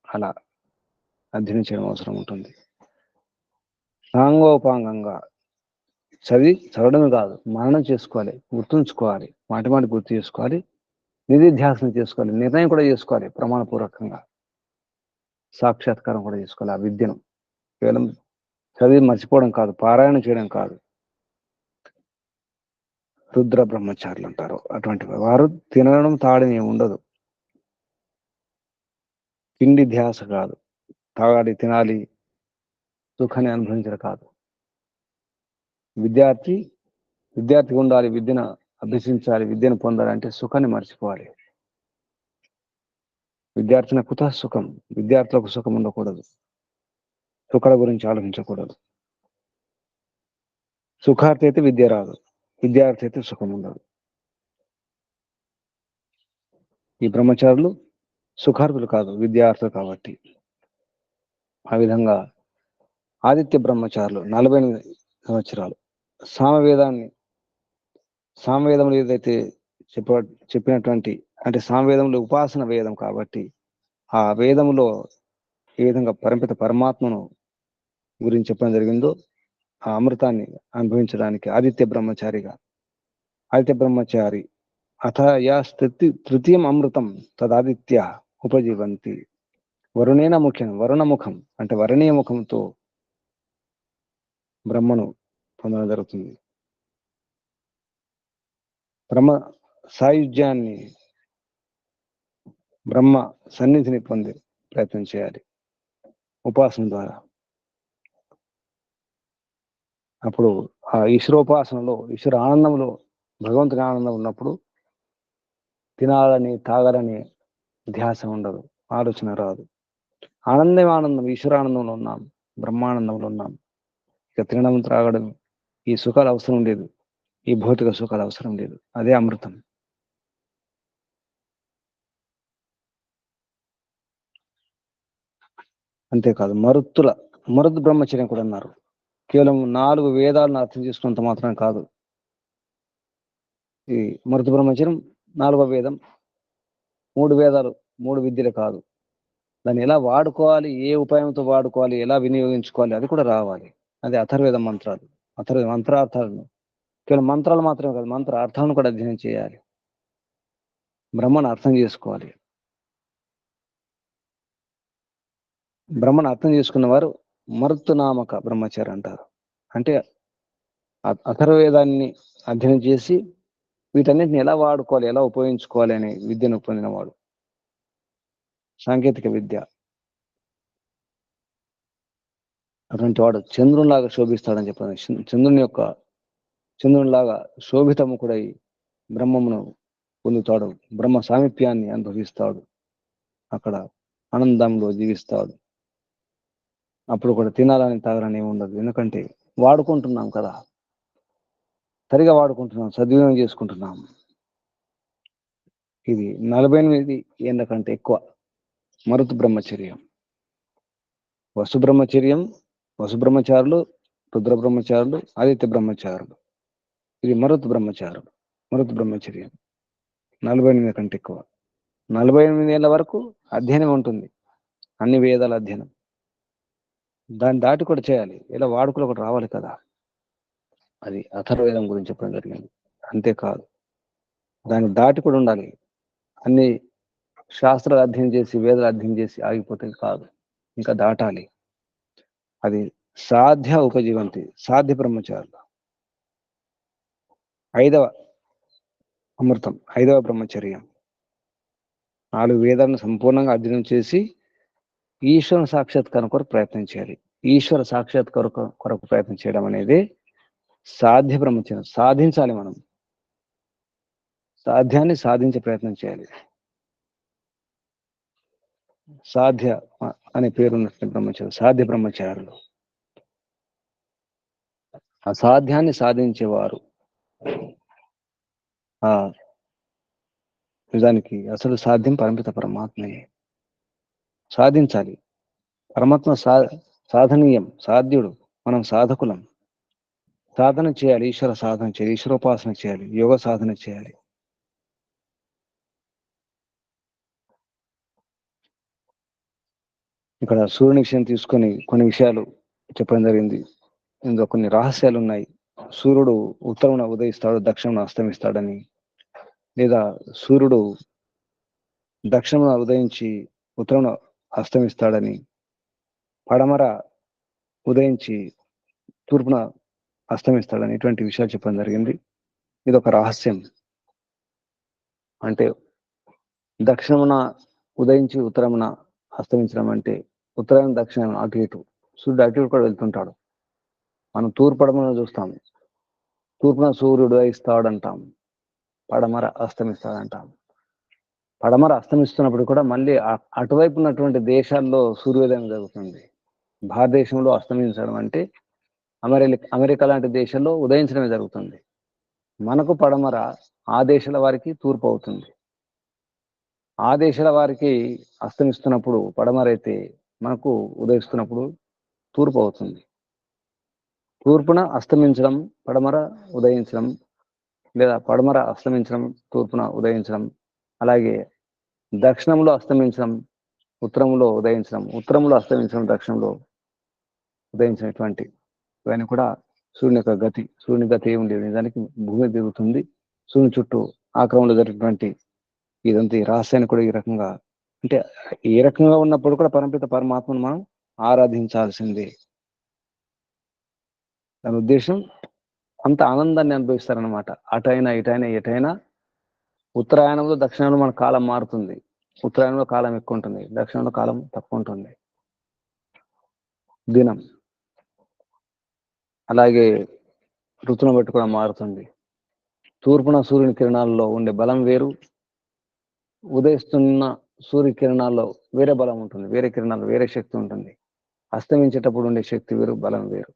అలా అధ్యయనం చేయడం అవసరం ఉంటుంది. సాంగోపాంగంగా చదవడమే కాదు, మననం చేసుకోవాలి, గుర్తుంచుకోవాలి, మాటి గుర్తు చేసుకోవాలి, నిధిధ్యాసన చేసుకోవాలి, నిర్ణయం కూడా చేసుకోవాలి. ప్రమాణపూర్వకంగా సాక్షాత్కారం కూడా చేసుకోవాలి. ఆ విద్యను కేవలం చదివి మర్చిపోవడం కాదు, పారాయణ చేయడం కాదు. రుద్ర బ్రహ్మచారులు అంటారు అటువంటి వారు. తినడం, తాగడం ఏమి ఉండదు. తిండి ధ్యాస కాదు, తాగాలి, తినాలి, సుఖాన్ని అనుభవించడం కాదు. విద్యార్థి ఉండాలి, విద్యను అభ్యసించాలి, విద్యను పొందాలంటే సుఖాన్ని మర్చిపోవాలి. విద్యార్థిన కుత సుఖం, విద్యార్థులకు సుఖం ఉండకూడదు, సుఖాల గురించి ఆలోచించకూడదు. సుఖార్థి అయితే విద్య రాదు, విద్యార్థి అయితే సుఖం ఉండదు. ఈ బ్రహ్మచారులు సుఖార్థులు కాదు, విద్యార్థులు కాబట్టి. ఆ విధంగా ఆదిత్య బ్రహ్మచారులు 48 సంవత్సరాలు సామవేదములు ఏదైతే చెప్పినటువంటి, అంటే సామవేదములు ఉపాసన వేదం కాబట్టి ఆ వేదములో ఏ విధంగా పరంపిత పరమాత్మను గురించి చెప్పడం జరిగిందో ఆ అమృతాన్ని అనుభవించడానికి ఆదిత్య బ్రహ్మచారి అథ యా తృతీయం అమృతం తదాదిత్య ఉపజీవంతి. వరుణముఖం అంటే వరణీయ ముఖంతో బ్రహ్మను పొందడం జరుగుతుంది. బ్రహ్మ సాయుధ్యాన్ని, బ్రహ్మ సన్నిధిని పొందే ప్రయత్నం చేయాలి ఉపాసన ద్వారా. అప్పుడు ఆ ఈశ్వరోపాసనలో, ఈశ్వర ఆనందంలో, భగవంతుని ఆనందం ఉన్నప్పుడు తినాలని తాగాలని ధ్యాస ఉండదు, ఆలోచన రాదు. ఆనందం, ఈశ్వరానందంలో ఉన్నాం, బ్రహ్మానందంలో ఉన్నాం. ఇక తినడం త్రాగడం ఈ సుఖాలు అవసరం లేదు, ఈ భౌతిక సుఖాలు అవసరం లేదు. అదే అమృతం. అంతేకాదు మరుత్ బ్రహ్మచర్యం కూడా అన్నారు. కేవలం 4 వేదాలను అర్థం చేసుకున్నంత మాత్రం కాదు. ఈ మరుత్ బ్రహ్మచర్యం 4వ వేదం, 3 వేదాలు, 3 విద్యలు కాదు. దాన్ని ఎలా వాడుకోవాలి, ఏ ఉపాయంతో వాడుకోవాలి, ఎలా వినియోగించుకోవాలి, అది కూడా రావాలి. అది అథర్వేద మంత్రాలు. అథర్వేద మంత్రార్థాలను, కేవలం మంత్రాలు మాత్రమే కాదు, మంత్ర అర్థాలను కూడా అధ్యయనం చేయాలి. బ్రహ్మను అర్థం చేసుకోవాలి. బ్రహ్మను అర్థం చేసుకున్న వారు మరుత్తునామక బ్రహ్మచారి అంటారు. అంటే అథర్వేదాన్ని అధ్యయనం చేసి వీటన్నిటిని ఎలా వాడుకోవాలి, ఎలా ఉపయోగించుకోవాలి అనే విద్యను పొందినవాడు. సాంకేతిక విద్య. అటువంటి వాడు చంద్రునిలాగా శోభిస్తాడని చెప్పాను. చంద్రునిలాగా శోభితముకుడై బ్రహ్మమును పొందుతాడు, బ్రహ్మ సామీప్యాన్ని అనుభవిస్తాడు, అక్కడ ఆనందంలో జీవిస్తాడు. అప్పుడు కూడా తినాలని తాగాలని ఏమి ఉండదు, ఎందుకంటే వాడుకుంటున్నాం కదా, సరిగా వాడుకుంటున్నాం, సద్వినియోగం చేసుకుంటున్నాం. ఇది 48 ఏళ్ళ కంటే ఎక్కువ మరుత్ బ్రహ్మచర్యం. వసు బ్రహ్మచారులు, రుద్ర బ్రహ్మచారులు, ఆదిత్య బ్రహ్మచారులు. ఇది మరుత్ బ్రహ్మచర్యం 48 కంటే ఎక్కువ. 48 ఏళ్ళ వరకు అధ్యయనం ఉంటుంది, అన్ని వేదాల అధ్యయనం. దాన్ని దాటి కూడా చేయాలి, ఇలా వాడుకలు కూడా రావాలి కదా. అది అథర్వేదం గురించి చెప్పడం జరిగింది. అంతేకాదు, దాన్ని దాటి కూడా ఉండాలి. అన్ని శాస్త్రాలు అధ్యయనం చేసి, వేదాలు అధ్యయనం చేసి ఆగిపోతే కాదు, ఇంకా దాటాలి. అది సాధ్య ఉపజీవంతి, సాధ్య బ్రహ్మచారులు. 5వ అమృతం, 5వ బ్రహ్మచర్యం. 4 వేదాలను సంపూర్ణంగా అధ్యయనం చేసి ఈశ్వర సాక్షాత్కారం కొరకు ప్రయత్నం చేయాలి. ఈశ్వర సాక్షాత్కారం కొరకు ప్రయత్నం చేయడం అనేది సాధ్య బ్రహ్మచర్యం. సాధించాలి, మనం సాధ్యాన్ని సాధించే ప్రయత్నం చేయాలి. సాధ్య అనే పేరున్నటువంటి బ్రహ్మచారులు సాధ్య బ్రహ్మచారులు. అసాధ్యాన్ని సాధించేవారు. ఆ నిజానికి అసలు సాధ్యం పరమిత పరమాత్మే. సాధించాలి. పరమాత్మ సాధనీయం, సాధ్యుడు. మనం సాధకులం. సాధన చేయాలి, ఈశ్వర సాధన చేయాలి, ఈశ్వరోపాసన చేయాలి, యోగ సాధన చేయాలి. ఇక్కడ సూర్యుని విషయం తీసుకొని కొన్ని విషయాలు చెప్పడం జరిగింది. ఇందులో కొన్ని రహస్యాలు ఉన్నాయి. సూర్యుడు ఉత్తరమున ఉదయిస్తాడు, దక్షిణమున అస్తమిస్తాడని, లేదా సూర్యుడు దక్షిణమున ఉదయించి ఉత్తరమున అస్తమిస్తాడని, పడమర ఉదయించి తూర్పున అస్తమిస్తాడని, ఇటువంటి విషయాలు చెప్పడం జరిగింది. ఇది ఒక రహస్యం. అంటే దక్షిణమున ఉదయించి ఉత్తరమున అస్తమించడం అంటే ఉత్తరం దక్షిణం అటు ఇటు, సూర్యుడు అటు ఇటు కూడా వెళ్తుంటాడు. మనం తూర్పు పడమన చూస్తాం, తూర్పున సూర్యుడు ఉదయిస్తాడు అంటాం, పడమర అస్తమిస్తాడంటాం. పడమర అస్తమిస్తున్నప్పుడు కూడా మళ్ళీ అటువైపు ఉన్నటువంటి దేశాల్లో సూర్యోదయం జరుగుతుంది. భారతదేశంలో అస్తమించడం అంటే అమెరికా లాంటి దేశాల్లో ఉదయించడమే జరుగుతుంది. మనకు పడమర ఆ దేశాల వారికి తూర్పు అవుతుంది. ఆ దేశాల వారికి అస్తమిస్తున్నప్పుడు పడమరైతే మనకు ఉదయిస్తున్నప్పుడు తూర్పు అవుతుంది. తూర్పున అస్తమించడం, పడమర ఉదయించడం, లేదా పడమర అస్తమించడం, తూర్పున ఉదయించడం, అలాగే దక్షిణంలో అస్తమించడం, ఉత్తరంలో ఉదయించడం, ఉత్తరంలో అస్తమించడం, దక్షిణంలో ఉదయించినటువంటి ఇవన్నీ కూడా సూర్యుని యొక్క గతి. సూర్యుని గతి ఏముండేది, నిజానికి భూమి తిరుగుతుంది, సూర్యుని చుట్టూ ఆ క్రమంలో జరిగినటువంటి ఇదంతా ఈ రహస్యాన్ని కూడా ఈ రకంగా, అంటే ఏ రకంగా ఉన్నప్పుడు కూడా పరమపిత పరమాత్మను మనం ఆరాధించాల్సిందే. దాని ఉద్దేశం అంత ఆనందాన్ని అనుభవిస్తారనమాట. అటైనా ఇటైనా ఎటైనా. ఉత్తరాయణంలో దక్షిణంలో మన కాలం మారుతుంది. ఉత్తరాయణంలో కాలం ఎక్కువ ఉంటుంది, దక్షిణంలో కాలం తక్కువ ఉంటుంది దినం. అలాగే ఋతువును బట్టి కూడా మారుతుంది. తూర్పున సూర్యుని కిరణాల్లో ఉండే బలం వేరు, ఉదయిస్తున్న సూర్యకిరణాల్లో వేరే బలం ఉంటుంది, వేరే కిరణాలు వేరే శక్తి ఉంటుంది. అస్తమించేటప్పుడు ఉండే శక్తి వేరు, బలం వేరు.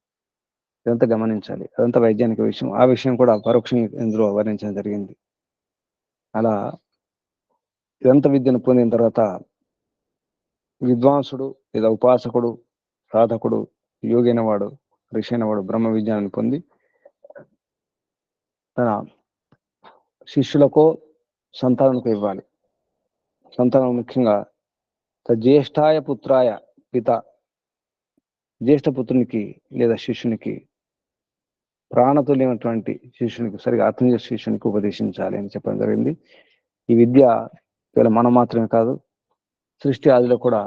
ఇదంతా గమనించాలి. అదంతా వైజ్ఞానిక విషయం. ఆ విషయం కూడా పరోక్షంగా ఇందులో వర్ణించడం జరిగింది. అలా ఇదంత విద్యను పొందిన తర్వాత విద్వాంసుడు లేదా ఉపాసకుడు, సాధకుడు, యోగి అయినవాడు, ఋషి అయినవాడు బ్రహ్మ విజ్ఞానాన్ని పొంది తన శిష్యులకో సంతానానికి ఇవ్వాలి. సంతానం ముఖ్యంగా జ్యేష్ఠాయ పుత్రాయ పిత, జ్యేష్ఠ పుత్రునికి లేదా శిష్యునికి, ప్రాణతుల్యమైనటువంటి శిష్యునికి, సరిగా అర్థం చేసే శిష్యునికి ఉపదేశించాలి అని చెప్పడం జరిగింది. ఈ విద్య కేవలం మనం మాత్రమే కాదు, సృష్టి ఆదిలో కూడా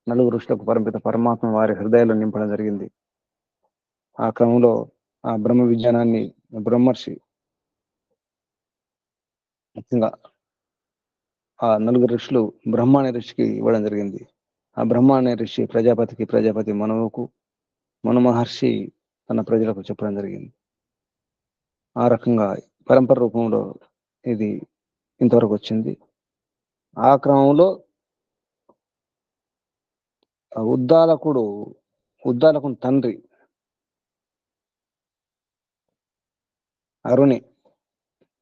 నలుగురు ఋషులకు పరమపిత పరమాత్మ వారి హృదయాల్లో నింపడం జరిగింది. ఆ క్రమంలో ఆ బ్రహ్మ విజ్ఞానాన్ని బ్రహ్మర్షి ముఖ్యంగా ఆ నలుగురు ఋషులు బ్రహ్మ అనే ఋషికి ఇవ్వడం జరిగింది. ఆ బ్రహ్మ అనే ఋషి ప్రజాపతికి, ప్రజాపతి మనువుకు, మను మహర్షి తన ప్రజలకు చెప్పడం జరిగింది. ఆ రకంగా పరంపర రూపంలో ఇది ఇంతవరకు వచ్చింది. ఆ క్రమంలో ఉద్దాలకుని తండ్రి అరుణి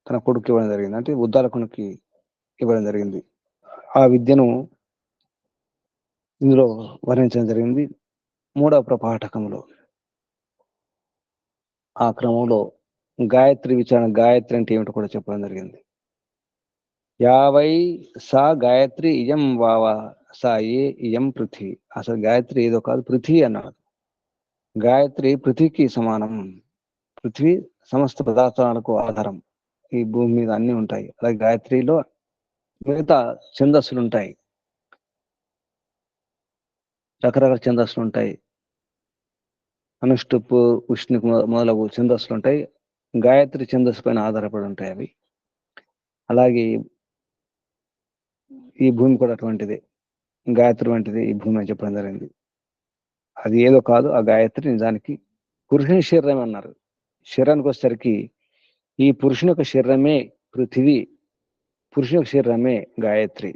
తన కొడుకు ఇవ్వడం జరిగింది. అంటే ఉద్దాలకునికి ఇవ్వడం జరిగింది. ఆ విద్యను ఇందులో వర్ణించడం జరిగింది 3వ ప్రపాఠకంలో. ఆ క్రమంలో గాయత్రి విచారణ, గాయత్రి అంటే ఏమిటో కూడా చెప్పడం జరిగింది. యావై సా గాయత్రి ఇయం వావ సా ఏ ఇయం పృథ్వీ. అసలు గాయత్రి ఏదో కాదు, పృథ్వీ అన్నాడు. గాయత్రి పృథ్వీకి సమానం. పృథ్వీ సమస్త పదార్థాలకు ఆధారం. ఈ భూమి మీద అన్ని ఉంటాయి. అలాగే గాయత్రిలో మిగతా ఛందస్సులు ఉంటాయి, రకరకాల ఛందస్సులు ఉంటాయి. అనుష్టుప్పు, ఉష్ణుకు మొదలగు ఛందస్సులు ఉంటాయి. గాయత్రి ఛందస్సు పైన ఆధారపడి ఉంటాయి అవి. అలాగే ఈ భూమి కూడా అటువంటిదే, గాయత్రి వంటిది ఈ భూమి అని చెప్పడం జరిగింది. అది ఏదో కాదు, ఆ గాయత్రి నిజానికి పురుషుని శరీరం అన్నారు. శరీరానికి వచ్చేసరికి ఈ పురుషుని యొక్క శరీరమే పృథివీ, పురుషుని యొక్క శరీరమే గాయత్రి.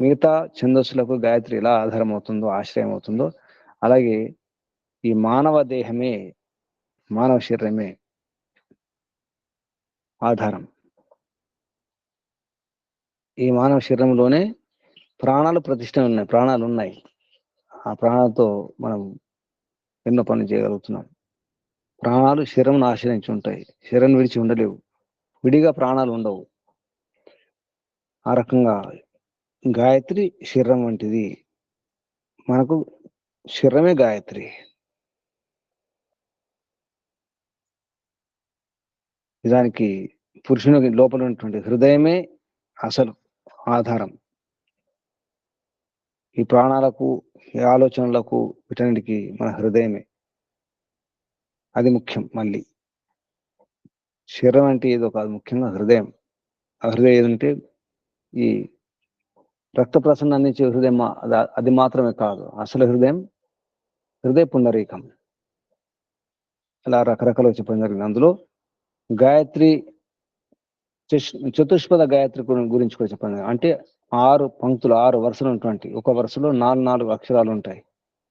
మిగతా ఛందస్సులకు గాయత్రి ఎలా ఆధారం అవుతుందో, ఆశ్రయం అవుతుందో, అలాగే ఈ మానవ దేహమే, మానవ శరీరమే ఆధారం. ఈ మానవ శరీరంలోనే ప్రాణాలు ప్రతిష్ట ఉన్నాయి, ప్రాణాలు ఉన్నాయి. ఆ ప్రాణాలతో మనం ఎన్నో పనులు చేయగలుగుతున్నాం. ప్రాణాలు శరీరంను ఆశ్రయించి ఉంటాయి, శరీరం విడిచి ఉండలేవు, విడిగా ప్రాణాలు ఉండవు. ఆ రకంగా గాయత్రి శరీరం వంటిది. మనకు శరీరమే గాయత్రి. నిజానికి పురుషుని లోపల ఉన్నటువంటి హృదయమే అసలు ఆధారం. ఈ ప్రాణాలకు, ఈ ఆలోచనలకు, వీటన్నిటికీ మన హృదయమే అది ముఖ్యం. మళ్ళీ శరీరం అంటే ఏదో కాదు, ముఖ్యంగా హృదయం. ఆ హృదయం ఏదంటే ఈ రక్త ప్రసరణ అందించే హృదయం అది మాత్రమే కాదు, అసలు హృదయం హృదయ పుండరీకం. అలా రకరకాలుగా చెప్పడం జరిగింది. అందులో గాయత్రి చతుష్పద గాయత్రి గురించి కూడా చెప్పండి. అంటే 6 పంక్తులు, 6 వరుసలు ఉన్నటువంటి, ఒక వరుసలో 4 అక్షరాలు ఉంటాయి.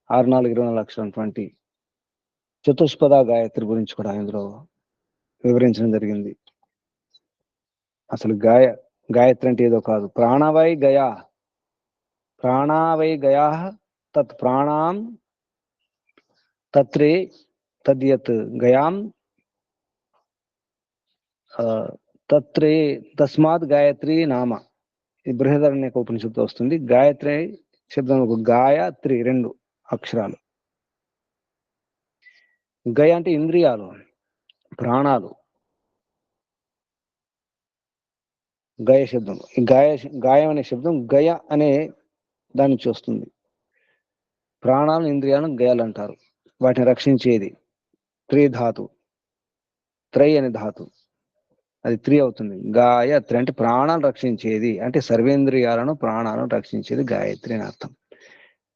6 4 24 అక్షరాలు ఉన్నటువంటి చతుష్పద గాయత్రి గురించి కూడా ఇందులో వివరించడం జరిగింది. అసలు గాయత్రి అంటే ఏదో కాదు. ప్రాణవై గయా తత్ ప్రాణాం తత్రే తద్యత్ గయాం తత్రే తస్మాత్ గాయత్రి నామ. ఈ బృహదారణ్యక ఉపనిషత్తు వస్తుంది. గాయత్రి శబ్దం గాయత్రి 2 అక్షరాలు. గయ అంటే ఇంద్రియాలు, ప్రాణాలు. గయ శబ్దం, ఈ గాయం అనే శబ్దం గయ అనే దాని నుంచి వస్తుంది. ప్రాణాలను, ఇంద్రియాలను గయాలు అంటారు. వాటిని రక్షించేది త్రిధాతు, త్రై అనే ధాతు, అది 3 అవుతుంది. గాయత్రి అంటే ప్రాణాలను రక్షించేది, అంటే సర్వేంద్రియాలను, ప్రాణాలను రక్షించేది గాయత్రి అని అర్థం.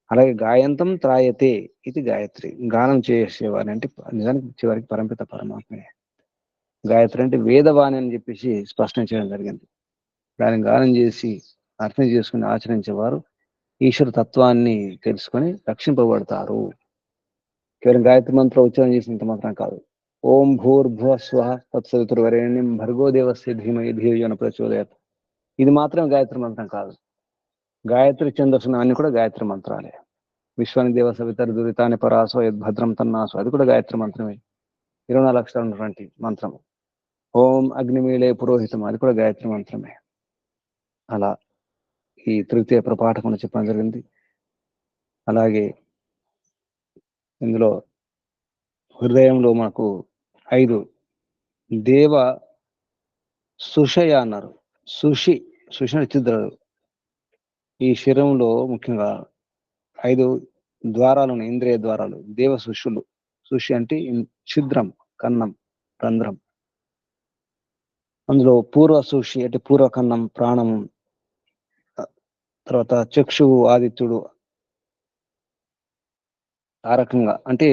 అలాగే గాయంతం త్రాయతే ఇది గాయత్రి. గానం చేసేవారి అంటే నిజానికి చివరికి పరంపిత పరమాత్మే. గాయత్రి అంటే వేదవాణి అని చెప్పేసి స్పష్టం చేయడం జరిగింది. దాన్ని గానం చేసి అర్థం చేసుకుని ఆచరించేవారు ఈశ్వర తత్వాన్ని తెలుసుకొని రక్షింపబడతారు. కేవలం గాయత్రి మంత్రం ఉచ్చారణ చేసినంత మాత్రం కాదు. ఓం భూర్భువ స్వః తత్సవితుర్వరేణ్యం భర్గో దేవస్య ధీమహి ధియో యో నః ప్రచోదయాత్, ఇది మాత్రం గాయత్రి మంత్రం కాదు. గాయత్రి ఛందస్సు అన్ని కూడా గాయత్రి మంత్రాలే. విశ్వాని దేవ సవితర్ దురితాని పరాసో యద్భద్రం తన్నాసో, అది కూడా గాయత్రి మంత్రమే. 24 అక్షరాలు ఉన్నటువంటి మంత్రం. ఓం అగ్నిమీళే పురోహితం, అది కూడా గాయత్రి మంత్రమే. అలా ఈ తృతీయ ప్రపాఠకం చెప్పడం జరిగింది. అలాగే ఇందులో హృదయంలో మనకు 5 దేవ సుషయ అన్నారు. సుషి చిద్రాలు. ఈ శరీరంలో ముఖ్యంగా 5 ద్వారాలు ఉన్నాయి, ఇంద్రియ ద్వారాలు. దేవ సుషులు. సుషి అంటే ఛిద్రం, కన్నం, రంధ్రం. అందులో పూర్వ సుషి అంటే పూర్వకన్నం, ప్రాణము. తర్వాత చక్షువు, ఆదిత్యుడు. ఆ రకంగా అంటే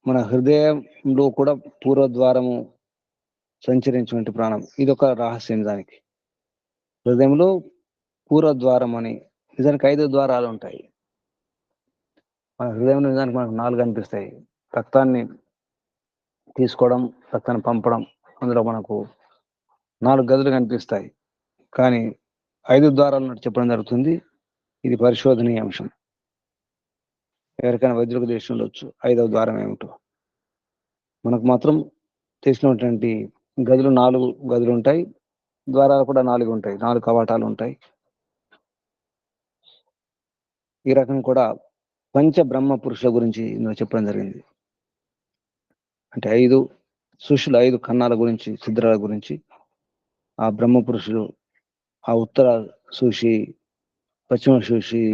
మన హృదయంలో కూడా పూర్వద్వారము సంచరించినటువంటి ప్రాణం. ఇది ఒక రహస్యం. దానికి హృదయంలో పూర్వద్వారం అని, నిజానికి 5 ద్వారాలు ఉంటాయి. మన హృదయం నిజానికి మనకు 4 అనిపిస్తాయి. రక్తాన్ని తీసుకోవడం, రక్తాన్ని పంపడం, అందులో మనకు 4 గదులు కనిపిస్తాయి. కానీ 5 ద్వారాలు ఉన్నట్టు చెప్పడం జరుగుతుంది. ఇది పరిశోధనీయ అంశం. ఎవరికైనా వైద్యులకు తెలిసి ఉండొచ్చు 5వ ద్వారం ఏమిటో. మనకు మాత్రం తెలిసినటువంటి గదులు 4 గదులు ఉంటాయి. ద్వారాలు కూడా 4 ఉంటాయి. 4 కవాటాలు ఉంటాయి. ఈ రకం కూడా పంచ బ్రహ్మ పురుషుల గురించి ఇందులో చెప్పడం జరిగింది. అంటే 5 సుషులు, 5 కన్నాల గురించి, ఛిద్రాల గురించి. ఆ బ్రహ్మ పురుషులు, ఆ ఉత్తర సుషి, పశ్చిమ సుషి,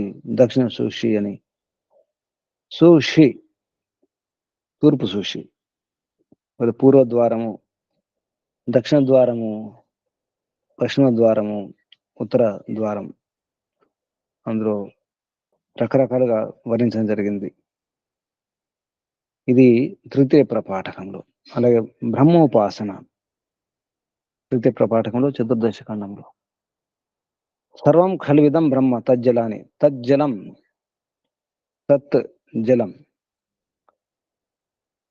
దక్షిణ సుషి అని. సుషి తూర్పు సుషి, పూర్వ ద్వారము, దక్షిణ ద్వారము, పశ్చిమ ద్వారము, ఉత్తర ద్వారం. అందులో రకరకాలుగా వర్ణించడం జరిగింది. ఇది తృతీయ ప్రపాఠకంలో. అలాగే బ్రహ్మోపాసన తృతీయ ప్రపాఠకంలో, చతుర్దశ ఖండంలో. సర్వం ఖల్విదం బ్రహ్మ తజ్జలాని. తజ్జలం, తత్ జలం,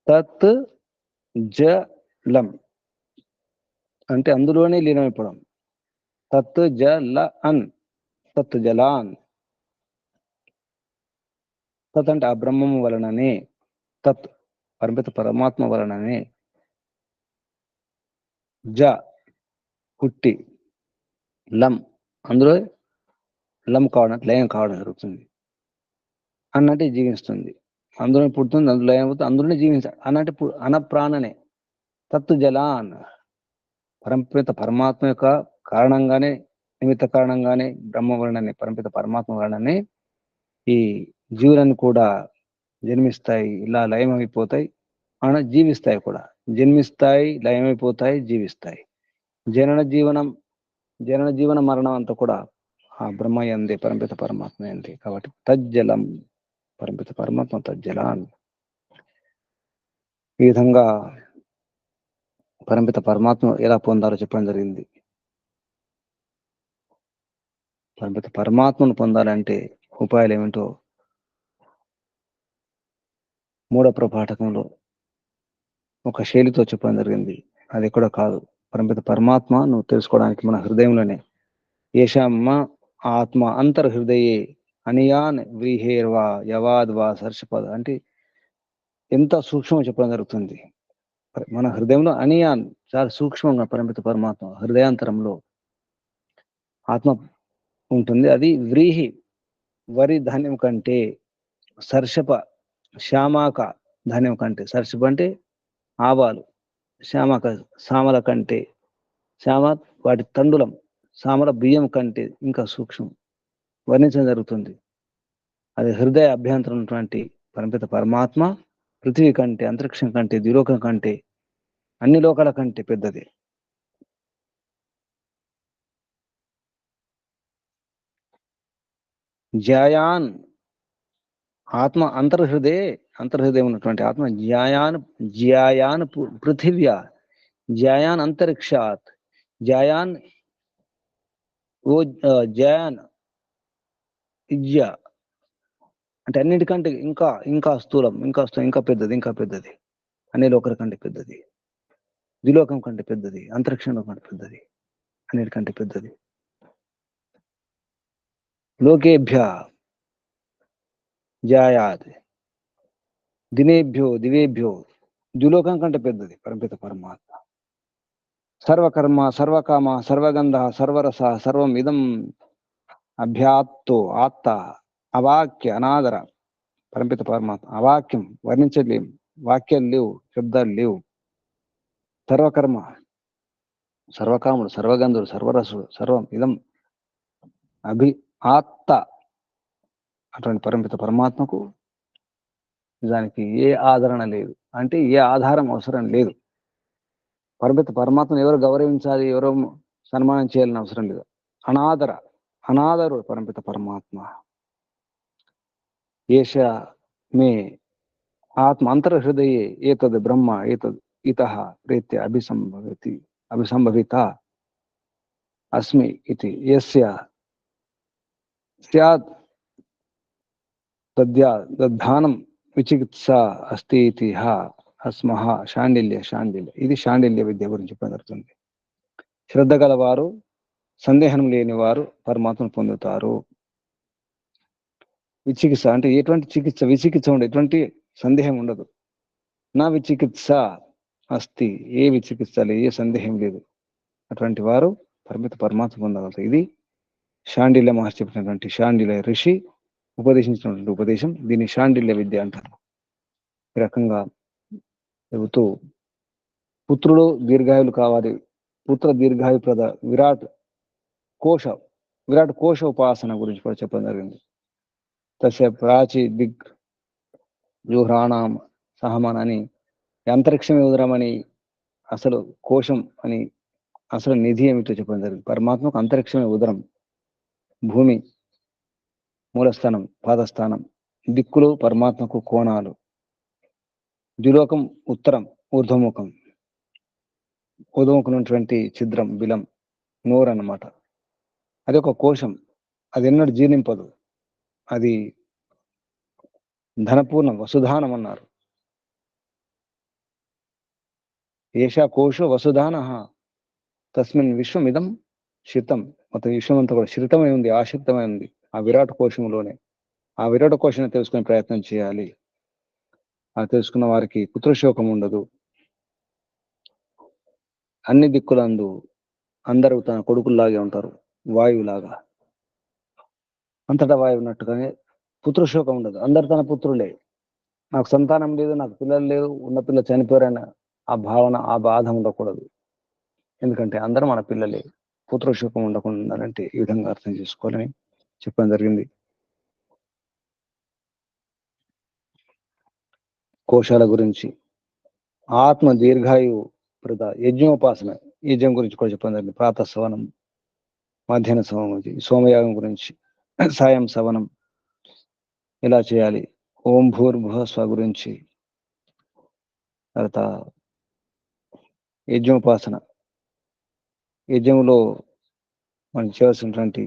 తత్ జలం అంటే అందులోనే లీనమైపోవడం. తత్ జల అన్, తత్ జలాన్. తత్ అంటే ఆ బ్రహ్మము వలననే, తత్ పరమిత పరమాత్మ వలననే, జ పుట్టి, లం అందులో లం కావడం, లయం కావడం జరుగుతుంది. అన్నట్టు జీవిస్తుంది. అందులో పుడుతుంది, అందులో లయం అవుతుంది, అందులోనే జీవించాలి అన్నట్టు అనప్రాణనే. తత్తు జలాన్, పరమిత పరమాత్మ యొక్క కారణంగానే, నిమిత్త కారణంగానే, బ్రహ్మ వలననే, పరమిత పరమాత్మ వలననే ఈ జీవులను కూడా జన్మిస్తాయి, ఇలా లయమైపోతాయి, జీవిస్తాయి కూడా. జన్మిస్తాయి, లయమైపోతాయి, జీవిస్తాయి. జనన జీవన మరణం అంతా కూడా ఆ బ్రహ్మ యందే, పరమిత పరమాత్మ యందే. కాబట్టి తజ్జలం, పరమిత పరమాత్మ తజ్జలాన్. ఈ విధంగా పరమిత పరమాత్మ ఎలా పొందాలో చెప్పడం జరిగింది. పరమాత్మను పొందాలంటే ఉపాయాలు ఏమిటో మూడో ప్రపాఠకంలో ఒక శైలితో చెప్పడం జరిగింది. అది ఎక్కడో కాదు, పరమాత్మ నువ్వు తెలుసుకోవడానికి మన హృదయంలోనే. ఏషమ్మ ఆత్మ అంతర్హృదయే అనియాన్ వ్రీహేర్వా యవాద్వా సర్షపద అంటే ఎంత సూక్ష్మంగా చెప్పడం జరుగుతుంది. మన హృదయంలో అనియాన్ చాలా సూక్ష్మంగా పరమాత్మ హృదయాంతరంలో ఆత్మ ఉంటుంది. అది వ్రీహి వరి ధాన్యం కంటే, సర్షప శ్యామాక ధాన్యం కంటే, సర్షప అంటే ఆవాలు, శ్యామాక సామల కంటే, శ్యామ వాటి తండులం, సామల బియ్యం కంటే ఇంకా సూక్ష్మం వర్ణించడం జరుగుతుంది. అది హృదయ అభ్యంతరం ఉన్నటువంటి పరమాత్మ పృథ్వీ కంటే, అంతరిక్షం కంటే, ద్విలోకం కంటే, అన్ని లోకాల కంటే పెద్దది. జ్యాయాన్ ఆత్మ అంతర్హృదయం ఉన్నటువంటి ఆత్మ జ్యాయాన్ పృథివ్యా, జ్యాయాన్ అంతరిక్షాత్, జ్యాయాన్ జ్యాయాన్ ఇజ్య అంటే అన్నిటికంటే ఇంకా ఇంకా స్థూలం, ఇంకా పెద్దది, అన్ని లోకాల కంటే పెద్దది, ద్విలోకం కంటే పెద్దది, అంతరిక్షంలో కంటే పెద్దది, అన్నిటికంటే పెద్దది. లోకేభ్య జాయాత్, దివేభ్యో ద్విలోకం కంటే పెద్దది పరమాత్మ. సర్వకర్మ సర్వకామ సర్వగంధ సర్వరస సర్వం ఇదం అభ్యాత్తో ఆత్త అవాక్య అనాదర పరమాత్మ. అవాక్యం వర్ణించలేం, వాక్యాలు లేవు, శబ్దాలు లేవు. సర్వకర్మ, సర్వకాముడు, సర్వగంధుడు, సర్వరసుడు, సర్వం ఇదం ఆత్త అటువంటి పరమాత్మకు దానికి ఏ ఆదరణ లేదు, అంటే ఏ ఆధారం అవసరం లేదు. పరమాత్మను ఎవరు గౌరవించాలి, ఎవరు సన్మానం చేయాలని అవసరం లేదు. అనాదరుడు పరమాత్మ. ఏష మే ఆత్మ అంతర్హృదయే ఏతద్ బ్రహ్మ ఏతద్ ఇతః ప్రేత్య అభిసంభవిత అస్మి ఇతి యస్య స్యాత్ తద్ధానం విచికిత్స అస్తి ఇతి అస్మః శాండిల్య. ఇది శాండిల్య విద్య గురించి జరుగుతుంది. శ్రద్ధ గలవారు, సందేహం లేని వారు పరమాత్మను పొందుతారు. విచికిత్స అంటే ఎటువంటి విచికిత్స ఉండదు, ఎటువంటి సందేహం ఉండదు. నా విచికిత్స అస్తి, ఏ విచికిత్స లేదు, ఏ సందేహం లేదు. అటువంటి వారు పరమాత్మ పొందగలుగుతారు. ఇది శాండిల్య మహర్షి చెప్పినటువంటి, శాండిల్య ఋషి ఉపదేశించినటువంటి ఉపదేశం. దీన్ని శాండిల్య విద్య అంటారు. ఈ రకంగా చెబుతూ పుత్రుడు దీర్ఘాయులు కావాలి, పుత్ర దీర్ఘాయుప్రద విరాట్ కోశ ఉపాసన గురించి కూడా చెప్పడం జరిగింది. తస్య ప్రాచి జుహ్రాణం సహమన్ అని, అంతరిక్షమే ఉదరమని, అసలు కోశం అని, అసలు నిధి ఏమిటో చెప్పడం జరిగింది. పరమాత్మకు అంతరిక్షమే ఉదరం, భూమి మూలస్థానం, పాదస్థానం, దిక్కులు పరమాత్మకు కోణాలు, ద్విలోకం ఉత్తరం ఊర్ధ్వముఖం, ఉన్నటువంటి ఛిద్రం బిలం నోరు అన్నమాట. అది ఒక కోశం, అది ఎన్నడూ జీర్ణింపదు, అది ధనపూర్ణం, వసుధానం అన్నారు. ఏషా కోశో వసుధాన తస్మిన్ విశ్వమిదం శితం. మొత్తం విశ్వం అంతా కూడా శిరితమై ఉంది, ఆశ్రితమై ఉంది ఆ విరాట్ కోశంలోనే. ఆ విరాట్ కోశాన్ని తెలుసుకునే ప్రయత్నం చేయాలి. ఆ తెలుసుకున్న వారికి పుత్రశోకం ఉండదు. అన్ని దిక్కులందు అందరూ తన కొడుకుల్లాగే ఉంటారు, వాయువులాగా. అంతటా వాయువు ఉన్నట్టుగానే పుత్రశోకం ఉండదు, అందరు తన పుత్రులే. నాకు సంతానం లేదు, నాకు పిల్లలు లేరు, ఉన్న పిల్లలు చనిపోయారని ఆ భావన, ఆ బాధ ఉండకూడదు. ఎందుకంటే అందరూ మన పిల్లలే. పుత్రశోకం ఉండకుండా ఉండాలంటే ఈ విధంగా అర్థం చేసుకోవాలని చెప్పడం జరిగింది. కోశాల గురించి, ఆత్మ దీర్ఘాయు ప్రద యజ్ఞోపాసన, యజ్ఞం గురించి కూడా చెప్పడం జరిగింది. ప్రాతఃసవనం, మధ్యాహ్న సవనం, సోమయాగం గురించి, సాయం సవనం ఇలా చేయాలి. ఓం భూర్భువ స్వ గురించి, తర్వాత యజ్ఞోపాసన, యజ్ఞంలో మనం చేయాల్సినటువంటి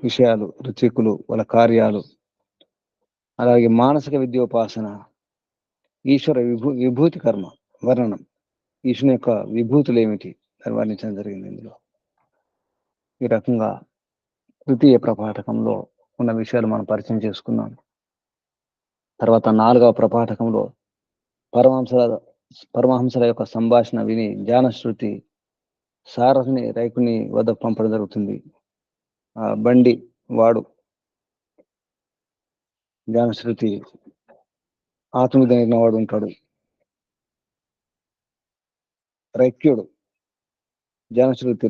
విషయాలు, ఋత్విక్కులు, వాళ్ళ కార్యాలు, అలాగే మానసిక విద్యోపాసన, ఈశ్వర విభూతి కర్మ వర్ణనం, ఈశ్వరుని యొక్క విభూతులు ఏమిటి అని వర్ణించడం జరిగింది ఇందులో. ఈ రకంగా తృతీయ ప్రపాఠకంలో ఉన్న విషయాలు మనం పరిచయం చేసుకున్నాం. తర్వాత 4వ ప్రపాఠకంలో పరమహంసల యొక్క సంభాషణ విని జ్ఞానశ్రుతి సారథిని రైకుని వద్దకు పంపడం జరుగుతుంది. ఆ బండి వాడు జ్ఞానశ్రుతి ఆత్మీయ వాడు ఉంటాడు. రైక్యుడు జ్ఞానశ్రుతి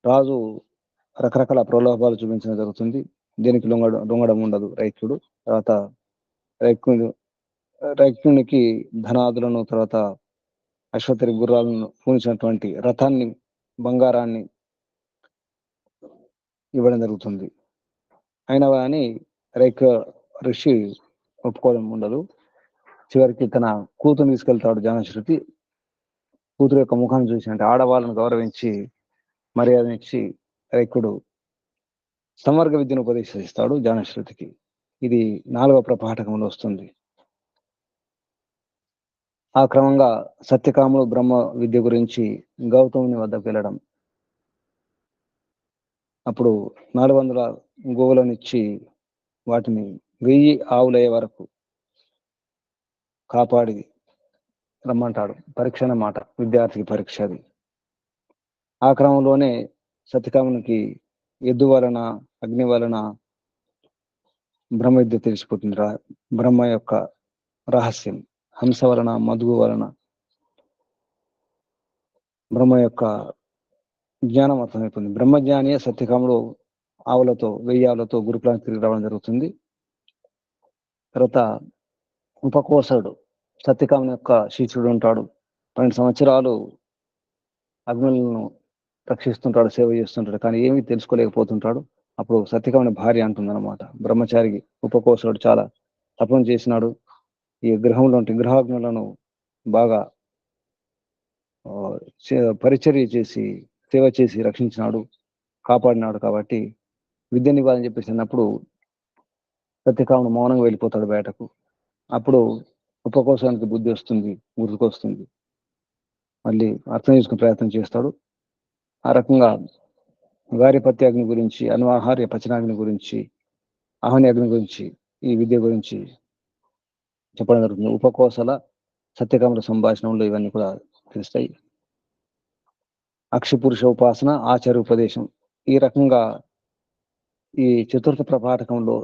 రాజు రకరకాల ప్రలోభాలు చూపించడం జరుగుతుంది. దీనికి లొంగడం ఉండదు రైక్యుడు. తర్వాత రైక్యునికి ధనాదులను, తర్వాత అశ్వత్థరి గుర్రాలను పూనించినటువంటి రథాన్ని, బంగారాన్ని ఇవ్వడం జరుగుతుంది. అయినా కానీ రైక్య ఋషి ఒప్పుకోవడం ఉండదు. చివరికి తన కూతురు తీసుకెళ్తాడు జ్ఞానశ్రుతి. కూతురు యొక్క ముఖాన్ని చూసి, అంటే ఆడవాళ్ళను గౌరవించి మర్యాదనిచ్చి రైకుడు సంవర్గ విద్యను ఉపదేశిస్తాడు జ్ఞానశ్రుతికి. ఇది 4వ ప్రపాఠకంలో వస్తుంది. ఆ క్రమంగా సత్యకాముడు బ్రహ్మ విద్య గురించి గౌతముని వద్దకు వెళ్ళడం, అప్పుడు 400 గోవులనిచ్చి వాటిని 1000 ఆవులయ్యే వరకు కాపాడి రమ్మంటాడు. పరీక్ష అన్నమాట, విద్యార్థికి పరీక్ష అది. ఆ క్రమంలోనే సత్యకామునికి ఎద్దు వలన, అగ్ని వలన బ్రహ్మ విద్య తెలిసిపోతుంది. బ్రహ్మ యొక్క రహస్యం హంస వలన, మధువు వలన బ్రహ్మ యొక్క జ్ఞానం అర్థమైపోతుంది. బ్రహ్మజ్ఞానియే సత్యకాముడు 1000 ఆవులతో గురుకులానికి తిరిగి రావడం జరుగుతుంది. తర్వాత ఉపకోసడు సత్యకాముని యొక్క శిష్యుడు ఉంటాడు. 12 సంవత్సరాలు అగ్నులను రక్షిస్తుంటాడు, సేవ చేస్తుంటాడు, కానీ ఏమీ తెలుసుకోలేకపోతుంటాడు. అప్పుడు సత్యకాముని భార్య అంటుందన్నమాట, బ్రహ్మచారికి ఉపకోసడు చాలా తపం చేసినాడు, ఈ గ్రహాగ్నులను బాగా పరిచర్య చేసి, సేవ చేసి రక్షించినాడు, కాపాడినాడు, కాబట్టి విద్యని ఇవ్వాలని చెప్పేసి అన్నప్పుడు సత్యకాముడు మౌనంగా వెళ్ళిపోతాడు బయటకు. అప్పుడు ఉపకోసానికి బుద్ధి వస్తుంది, గుర్తుకొస్తుంది. మళ్ళీ అర్థం చేసుకునే ప్రయత్నం చేస్తాడు. ఆ రకంగా వారిపత్య అగ్ని గురించి, అన్వాహార్య పచనాగ్ని గురించి, ఆహ్ని అగ్ని గురించి, ఈ విద్య గురించి చెప్పడం జరుగుతుంది. ఉపకోసల సత్యకాముల సంభాషణలో ఇవన్నీ కూడా తెలుస్తాయి. అక్షపురుష ఉపాసన, ఆచార్య ఉపదేశం, ఈ రకంగా ఈ చతుర్థ ప్రపాఠకంలో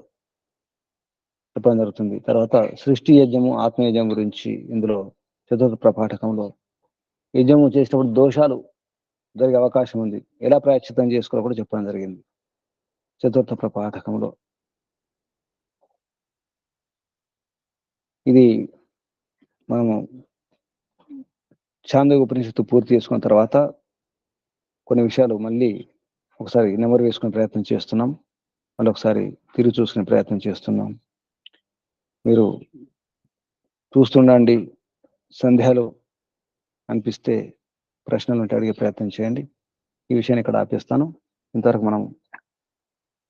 చెప్పడం జరుగుతుంది. తర్వాత సృష్టి యజ్ఞము, ఆత్మయజ్ఞం గురించి ఇందులో చతుర్థ ప్రపాఠకంలో యజ్ఞము చేసేటప్పుడు దోషాలు జరిగే అవకాశం ఉంది, ఎలా ప్రాయశ్చిత్తం చేసుకోవాలో కూడా చెప్పడం జరిగింది చతుర్థ ప్రపాఠకంలో. ఇది మనము చాందోగ్య ఉపనిషత్తు పూర్తి చేసుకున్న తర్వాత కొన్ని విషయాలు మళ్ళీ ఒకసారి నెమరు వేసుకునే ప్రయత్నం చేస్తున్నాం, మళ్ళీ ఒకసారి తిరిగి చూసుకునే ప్రయత్నం చేస్తున్నాం. మీరు చూస్తుండండి, సందేహాలు అనిపిస్తే ప్రశ్నలు ఉంటే అడిగే ప్రయత్నం చేయండి. ఈ విషయాన్ని ఇక్కడ ఆపేస్తాను. ఇంతవరకు మనం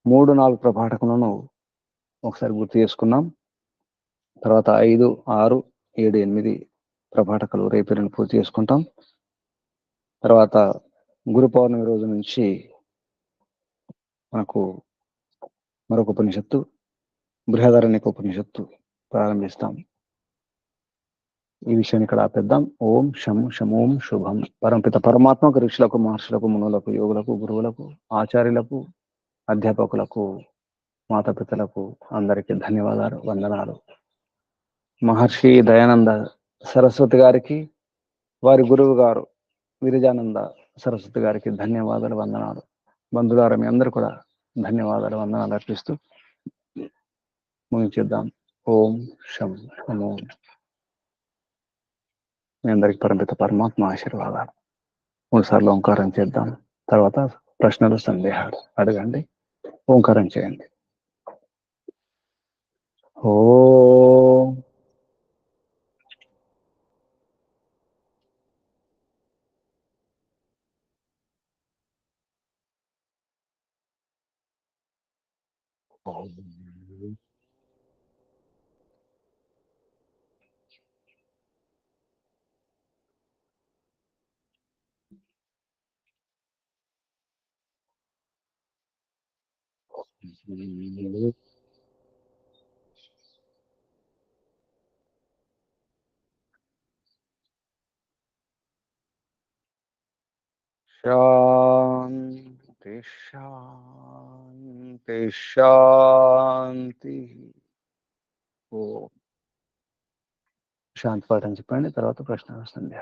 3, 4 ప్రపాఠకులను ఒకసారి గుర్తు చేసుకున్నాం. తర్వాత 5, 6, 7, 8 ప్రపాఠకాలు రేపు పూర్తి చేసుకుంటాం. తర్వాత గురు పౌర్ణమి రోజు నుంచి మనకు మరొక ఉపనిషత్తు, బృహదారణ్యక ఉపనిషత్తు ప్రారంభిస్తాం. ఈ విషయాన్ని ఇక్కడ ఆపేద్దాం. ఓం శం శమోం శుభం. పరమపిత పరమాత్మకు, ఋషులకు, మహర్షులకు, మునులకు, యోగులకు, గురువులకు, ఆచార్యులకు, అధ్యాపకులకు, మాతాపితలకు అందరికీ ధన్యవాదాలు, వందనాలు. మహర్షి దయానంద సరస్వతి గారికి, వారి గురువు గారు విరజానంద సరస్వతి గారికి ధన్యవాదాలు, వందనాలు. బంధువులారా మీ అందరూ కూడా ధన్యవాదాలు, వందనాలు అర్పిస్తూ ముగించేద్దాం. ఓం శం శమోం. మీ అందరికి పరమపిత పరమాత్మ ఆశీర్వాదాలు. 3 సార్లు ఓంకారం చేద్దాం. తర్వాత ప్రశ్నలు, సందేహాలు అడగండి. ఓంకారం చేయండి. ఓం. ఓం. శాంతి శాంతి శాంతి. ఓ శాంతి పాఠం చెప్పండి, తర్వాత ప్రశ్న వస్తుంది.